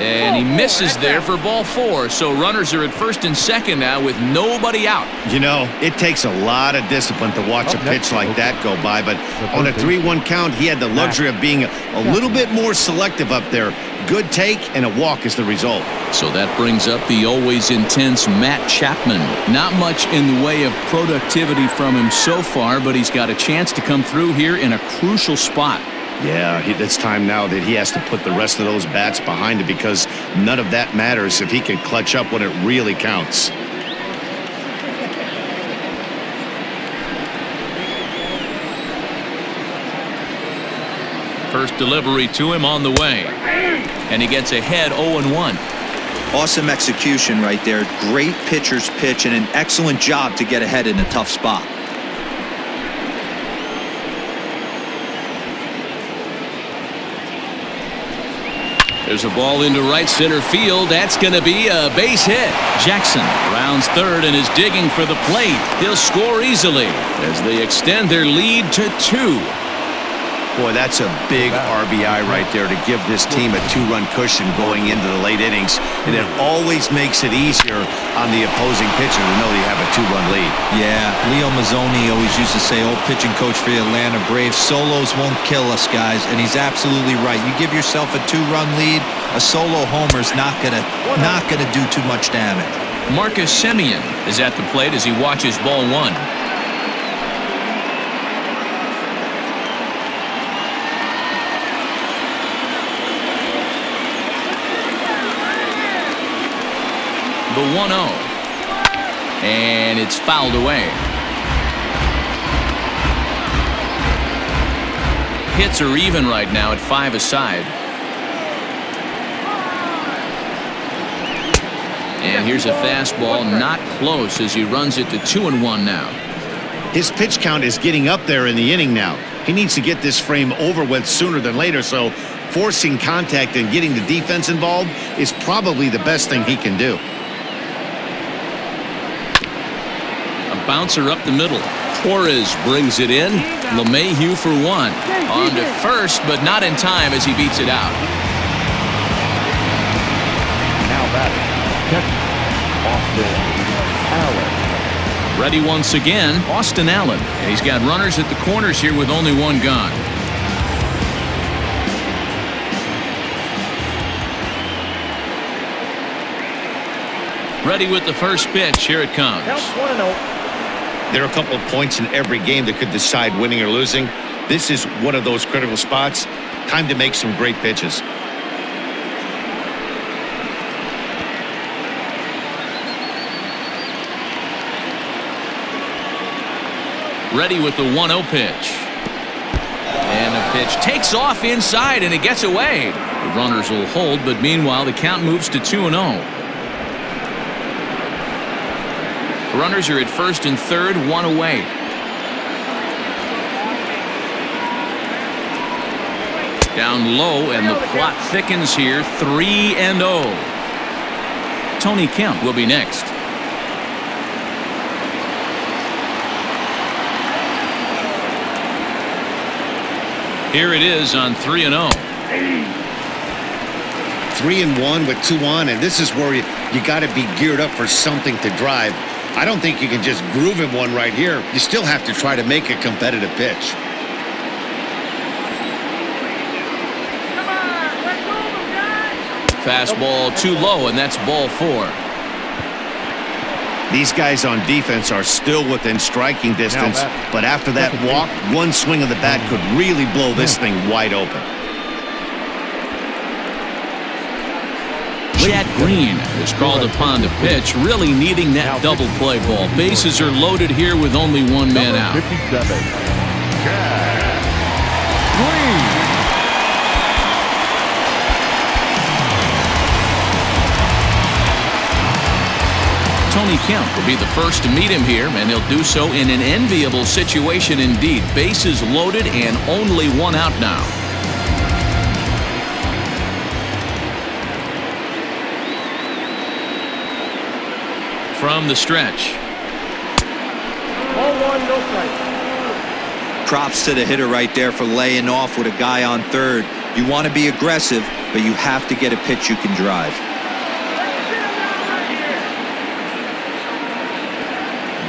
And he misses there for ball 4. So runners are at first and second now with nobody out. You know, it takes a lot of discipline to watch a pitch like that go by. But on a 3-1 count, he had the luxury of being a little bit more selective up there. Good take and a walk is the result. So that brings up the always intense Matt Chapman. Not much in the way of productivity from him so far, but he's got a chance to come through here in a crucial spot. Yeah, it's time now that he has to put the rest of those bats behind it because none of that matters if he can clutch up when it really counts. First delivery to him on the way. And he gets ahead 0-1. Awesome execution right there. Great pitcher's pitch and an excellent job to get ahead in a tough spot. There's a ball into right center field. That's going to be a base hit. Jackson rounds third and is digging for the plate. He'll score easily as they extend their lead to 2. Boy, that's a big RBI right there to give this team a 2-run cushion going into the late innings. And it always makes it easier on the opposing pitcher to know you have a 2-run lead. Yeah, Leo Mazzoni always used to say, old pitching coach for the Atlanta Braves, solos won't kill us, guys. And he's absolutely right. You give yourself a 2-run lead, a solo homer's not gonna do too much damage. Marcus Semien is at the plate as he watches ball 1. The 1-0. And it's fouled away. Hits are even right now at 5 aside. And here's a fastball not close as he runs it to 2-1 now. His pitch count is getting up there in the inning now. He needs to get this frame over with sooner than later, so forcing contact and getting the defense involved is probably the best thing he can do. Bouncer up the middle. Torres brings it in. LeMahieu for 1. On to first, but not in time as he beats it out. Now batting, Austin Allen. Ready once again, Austin Allen. And he's got runners at the corners here with only 1 gone. Ready with the first pitch. Here it comes. There are a couple of points in every game that could decide winning or losing. This is one of those critical spots. Time to make some great pitches. Ready with the 1-0 pitch. And the pitch takes off inside and it gets away. The runners will hold, but meanwhile the count moves to 2-0. Runners are at first and third, 1 away. Down low, and the plot thickens here, 3-0. Tony Kemp will be next. Here it is on 3-0. 3-1 with 2 on, and this is where you got to be geared up for something to drive. I don't think you can just groove him one right here. You still have to try to make a competitive pitch. Fastball too low, and that's ball 4. These guys on defense are still within striking distance, but after that walk, one swing of the bat could really blow this thing wide open. Chad Green is called upon to pitch, really needing that double play ball. Bases are loaded here with only one man out. 57. Chad Green. Tony Kemp will be the first to meet him here, and he'll do so in an enviable situation indeed. Bases loaded and only one out now. From the stretch. Ball one, no strike. Props to the hitter right there for laying off with a guy on third. You want to be aggressive, but you have to get a pitch you can drive.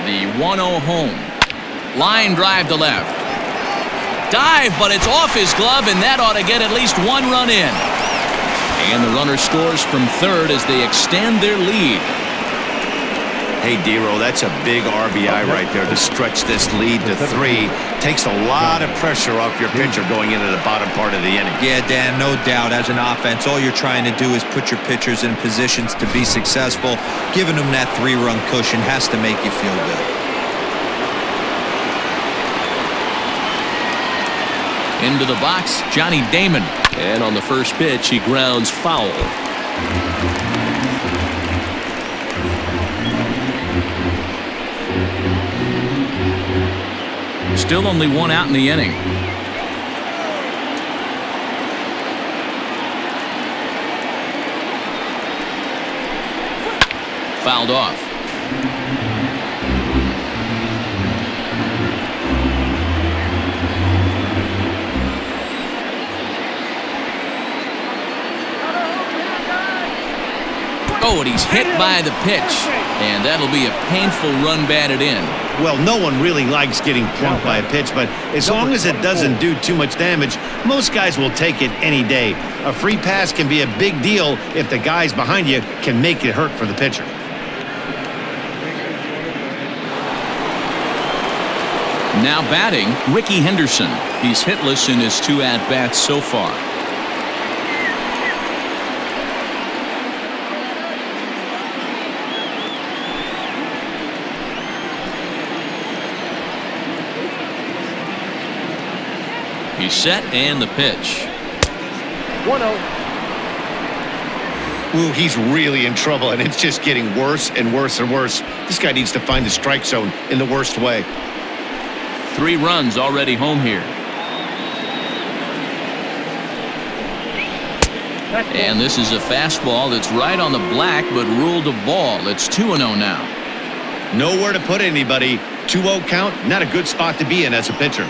The 1-0 home. Line drive to left. Dive, but it's off his glove, and that ought to get at least one run in. And the runner scores from third as they extend their lead. Hey, D-Roll, that's a big RBI right there to stretch this lead to 3. Takes a lot of pressure off your pitcher going into the bottom part of the inning. Yeah, Dan, no doubt. As an offense, all you're trying to do is put your pitchers in positions to be successful. Giving them that 3-run cushion has to make you feel good. Into the box, Johnny Damon. And on the first pitch, he grounds foul. Still only one out in the inning. Fouled off. Oh, and he's hit by the pitch. And that'll be a painful run batted in. Well, no one really likes getting plunked by a pitch, but as long as it doesn't do too much damage, most guys will take it any day. A free pass can be a big deal if the guys behind you can make it hurt for the pitcher. Now batting, Ricky Henderson. He's hitless in his 2 at-bats so far. He's set and the pitch. 1-0. Ooh, he's really in trouble, and it's just getting worse and worse and worse. This guy needs to find the strike zone in the worst way. 3 runs already home here. And this is a fastball that's right on the black, but ruled a ball. It's 2-0 now. Nowhere to put anybody. 2-0 count, not a good spot to be in as a pitcher.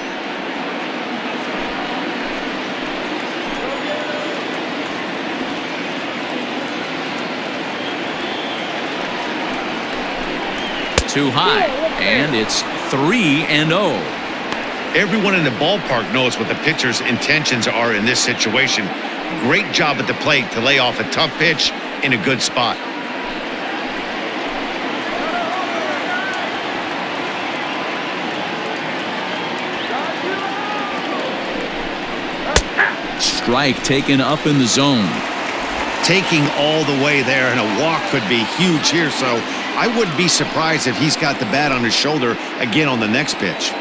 Too high, and it's 3-0. Everyone in the ballpark knows what the pitcher's intentions are in this situation. Great job at the plate to lay off a tough pitch in a good spot. Strike taken up in the zone. Taking all the way there, and a walk could be huge here, so I wouldn't be surprised if he's got the bat on his shoulder again on the next pitch.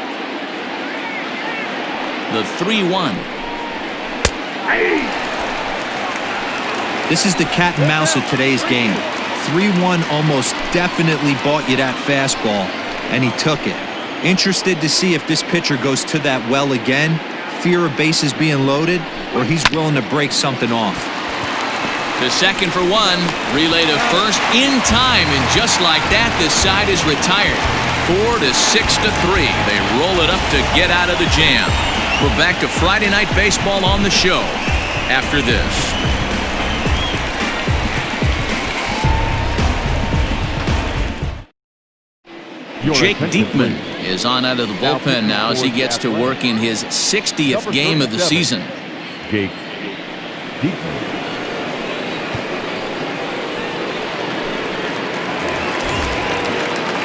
The 3-1. This is the cat and mouse of today's game. 3-1 almost definitely bought you that fastball, and he took it. Interested to see if this pitcher goes to that well again, fear of bases being loaded, or he's willing to break something off. To second for 1, relay to first in time, and just like that, this side is retired. 4-6-3. They roll it up to get out of the jam. We're back to Friday Night Baseball on the show after this. Jake Diekman is on out of the bullpen now as he gets to work in his 60th game of the season. Jake Diekman.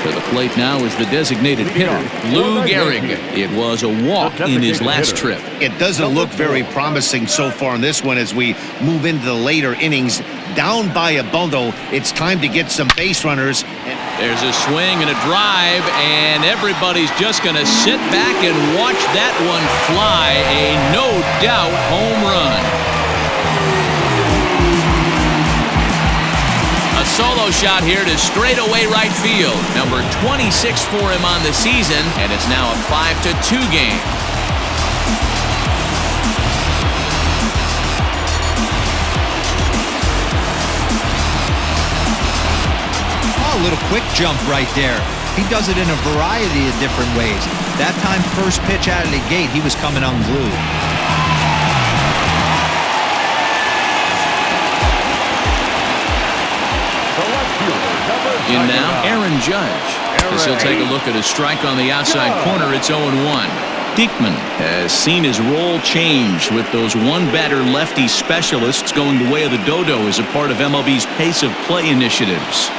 To the plate now is the designated hitter, Lou Gehrig. It was a walk in his last trip. It doesn't look very promising so far in this one as we move into the later innings. Down by a bundle, it's time to get some base runners. There's a swing and a drive, and everybody's just going to sit back and watch that one fly. A no-doubt home run. A solo shot here to straightaway right field. Number 26 for him on the season, and it's now a 5-2 game. A little quick jump right there. He does it in a variety of different ways. That time, first pitch out of the gate, he was coming unglued. In now, Aaron Judge. As he'll take a look at a strike on the outside corner, it's 0-1. Diekman has seen his role change with those one-batter lefty specialists going the way of the dodo as a part of MLB's pace of play initiatives.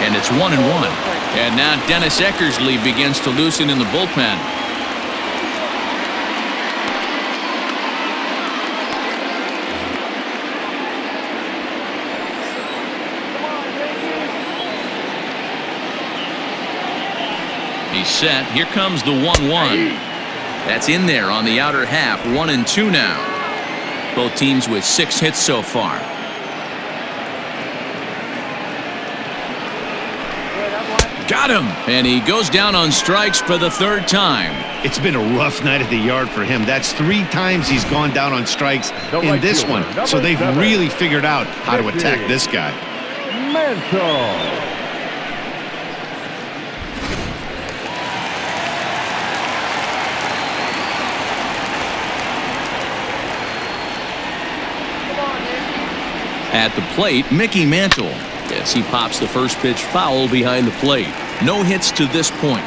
And it's 1-1. And now Dennis Eckersley begins to loosen in the bullpen. He's set. Here comes the 1-1. That's in there on the outer half. 1-2 now. Both teams with 6 hits so far. Got him. And he goes down on strikes for the third time. It's been a rough night at the yard for him. That's 3 times he's gone down on strikes in this one. So they've really figured out how to attack this guy. Mantle. At the plate, Mickey Mantle, as he pops the first pitch foul behind the plate. No hits to this point.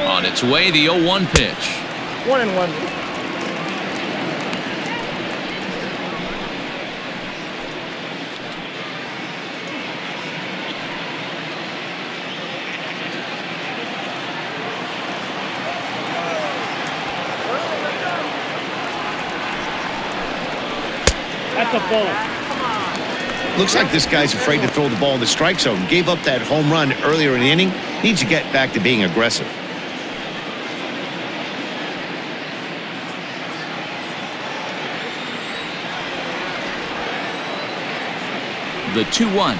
On its way, the 0-1 pitch. 1-1. That's a ball. Looks like this guy's afraid to throw the ball in the strike zone. Gave up that home run earlier in the inning. Needs to get back to being aggressive. The 2-1.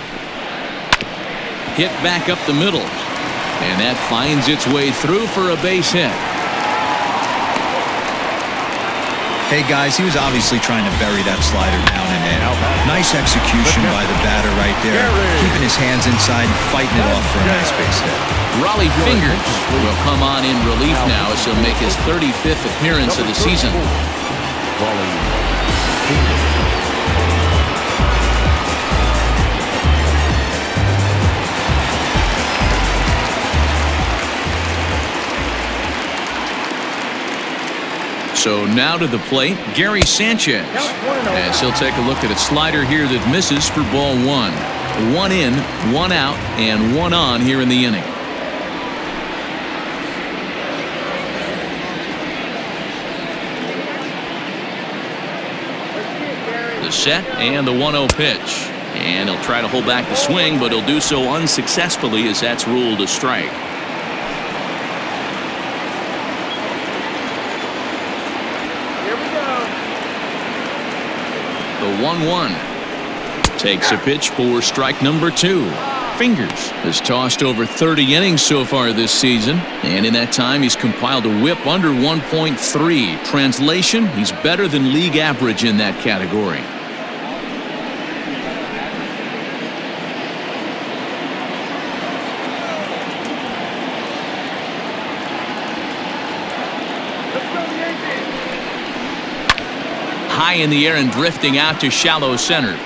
Hit back up the middle. And that finds its way through for a base hit. Hey, guys, he was obviously trying to bury that slider down and in. Nice execution by the batter right there. Keeping his hands inside, fighting it off for a nice base hit. Raleigh Fingers will come on in relief now as he'll make his 35th appearance of the season. So now to the plate, Gary Sanchez, as he'll take a look at a slider here that misses for ball 1. 1 in, 1 out, and 1 on here in the inning. The set and the 1-0 pitch. And he'll try to hold back the swing, but he'll do so unsuccessfully as that's ruled a strike. The 1-1 takes a pitch for strike number 2. Fingers has tossed over 30 innings so far this season, and in that time he's compiled a whip under 1.3. Translation, he's better than league average in that category. High in the air and drifting out to shallow center.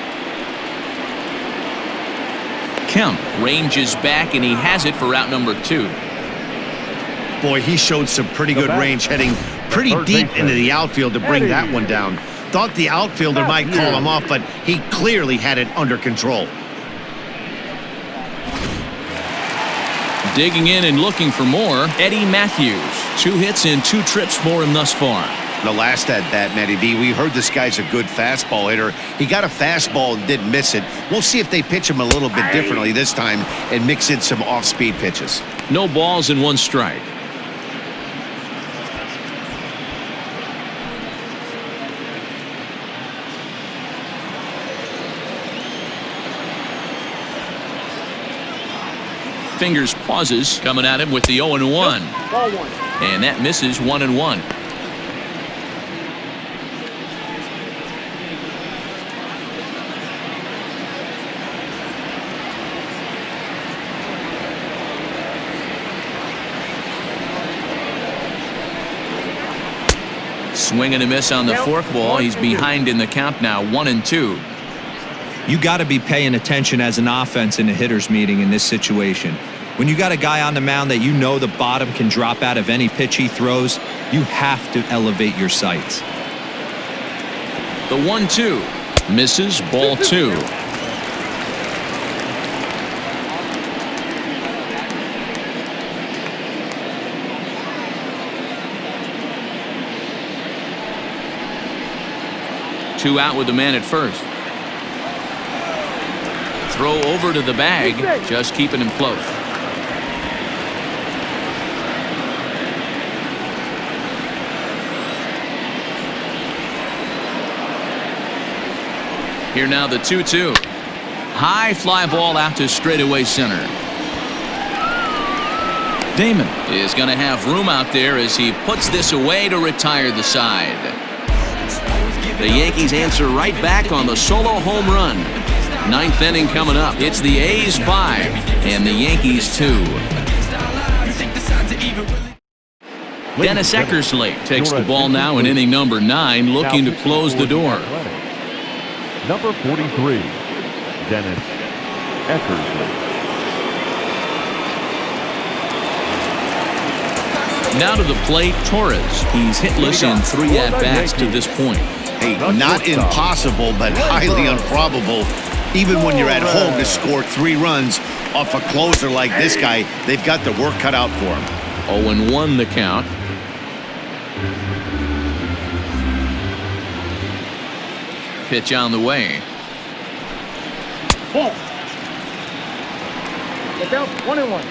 Kemp ranges back, and he has it for route number 2. Boy, he showed some pretty good range, heading pretty deep into the outfield to bring that one down. Thought the outfielder might call him off, but he clearly had it under control. Digging in and looking for more, Eddie Matthews. 2 hits and 2 trips for him thus far. The last at bat, Matty V, we heard this guy's a good fastball hitter. He got a fastball and didn't miss it. We'll see if they pitch him a little bit differently this time and mix in some off-speed pitches. No balls and 1 strike. Fingers pauses, coming at him with the 0-1. Ball 1. And that misses 1-1. Swing and a miss on the forkball. He's behind in the count now, 1-2. You got to be paying attention as an offense in a hitter's meeting in this situation. When you got a guy on the mound that you know the bottom can drop out of any pitch he throws, you have to elevate your sights. The 1-2 misses, ball 2. Two out with the man at first. Throw over to the bag, just keeping him close. Here now the 2-2. High fly ball out to straightaway center. Damon is going to have room out there as he puts this away to retire the side. The Yankees answer right back on the solo home run. 9th inning coming up. It's the A's 5 and the Yankees 2. Dennis Eckersley takes the ball now in inning number 9, looking to close the door. Number 43, Dennis Eckersley. Now to the plate, Torres. He's hitless in 3 at-bats to this point. Hey, not impossible, but highly improbable. Even when you're at home to score 3 runs off a closer like this guy, they've got the work cut out for him. 0-1 the count. Pitch on the way. Ball. Get down. 1-1.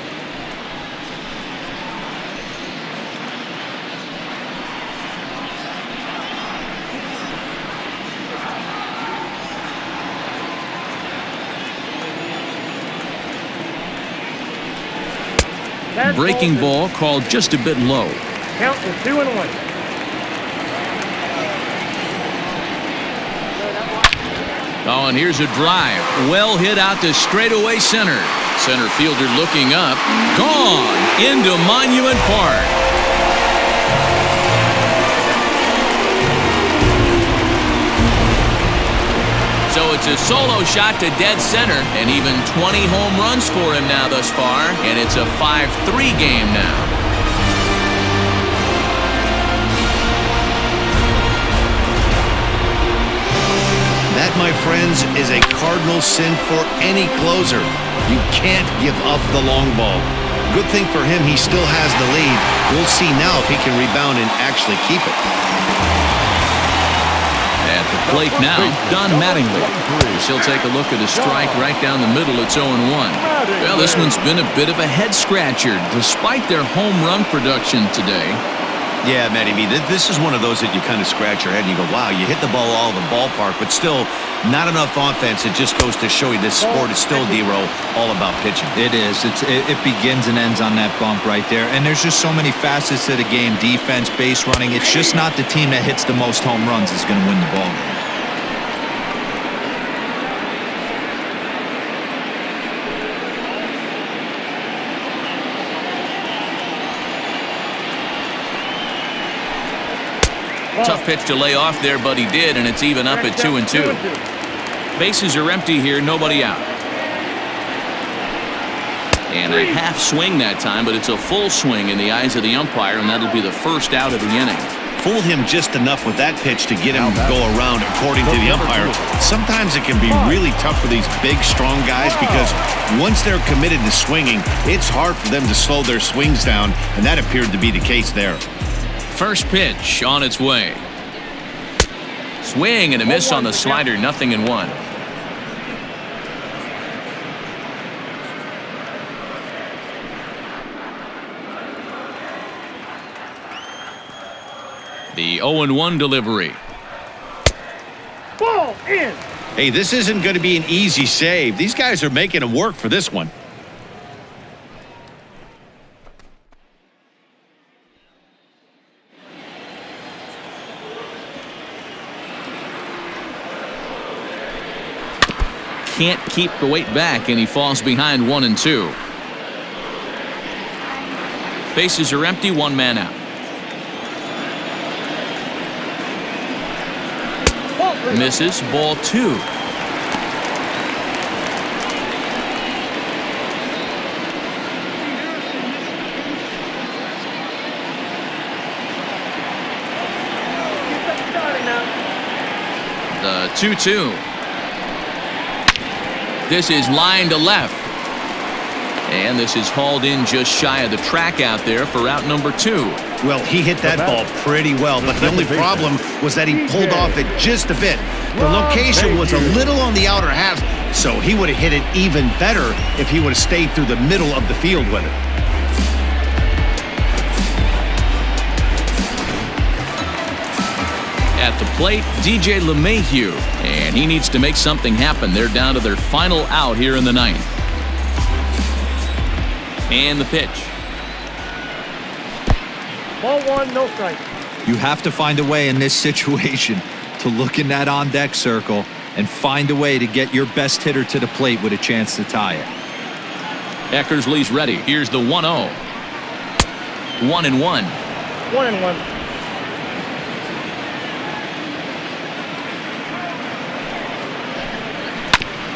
Breaking ball called just a bit low. Count is 2-1. Oh, and here's a drive. Well hit out to straightaway center. Center fielder looking up. Gone into Monument Park. So it's a solo shot to dead center, and even 20 home runs for him now thus far, and it's a 5-3 game now. That, my friends, is a cardinal sin for any closer. You can't give up the long ball. Good thing for him, he still has the lead. We'll see now if he can rebound and actually keep it. At the plate now, Don Mattingly. He'll take a look at a strike right down the middle. It's 0-1. Well, this one's been a bit of a head-scratcher, despite their home run production today. Yeah, Matty V, this is one of those that you kind of scratch your head and you go, wow, you hit the ball all over the ballpark, but still not enough offense. It just goes to show you this sport is still, D-Row, all about pitching. It is. It begins and ends on that bump right there. And there's just so many facets to the game. Defense, base running. It's just not the team that hits the most home runs is going to win the ball game. Tough pitch to lay off there, but he did, and it's even up at 2-2. Bases are empty here, nobody out. And a half swing that time, but it's a full swing in the eyes of the umpire, and that'll be the first out of the inning. Fooled him just enough with that pitch to get him to go around, according to the umpire. Sometimes it can be really tough for these big, strong guys because once they're committed to swinging, it's hard for them to slow their swings down, and that appeared to be the case there. First pitch on its way. Swing and a miss on the slider, 0-1. The 0-1 delivery. Ball in. Hey, this isn't going to be an easy save. These guys are making him work for this one. Can't keep the weight back, and he falls behind 1-2. Bases are empty, one man out. Misses, ball 2. The 2-2. This is line to left. And this is hauled in just shy of the track out there for out number 2. Well, he hit that ball pretty well, but the only problem was that he pulled off it just a bit. The location was a little on the outer half, so he would have hit it even better if he would have stayed through the middle of the field with it. At the plate, DJ LeMahieu, and he needs to make something happen. They're down to their final out here in the 9th. And the pitch. Ball 1, no strike. You have to find a way in this situation to look in that on-deck circle and find a way to get your best hitter to the plate with a chance to tie it. Eckersley's ready. Here's the 1-0. 1-1. 1-1.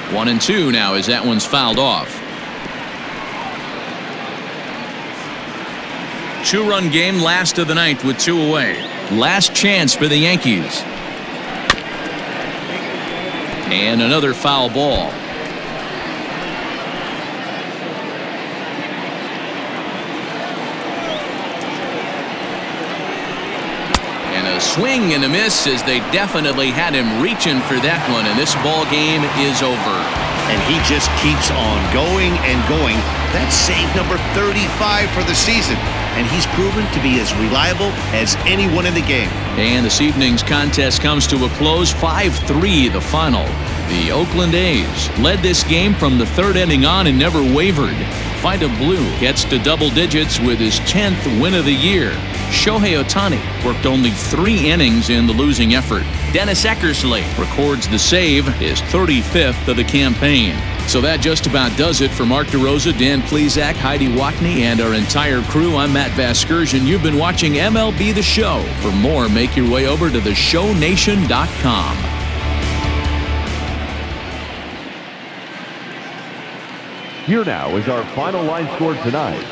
1-2 now as that one's fouled off. 2-run game, last of the 9th with 2 away. Last chance for the Yankees. And another foul ball. And a swing and a miss as they definitely had him reaching for that one, and this ball game is over. And he just keeps on going and going. That's save number 35 for the season. And he's proven to be as reliable as anyone in the game. And this evening's contest comes to a close, 5-3 the final. The Oakland A's led this game from the 3rd inning on and never wavered. Vida Blue gets to double digits with his 10th win of the year. Shohei Ohtani worked only 3 innings in the losing effort. Dennis Eckersley records the save, his 35th of the campaign. So that just about does it for Mark DeRosa, Dan Plesac, Heidi Watney, and our entire crew. I'm Matt Vasgersian. You've been watching MLB The Show. For more, make your way over to theshownation.com. Here now is our final line score tonight.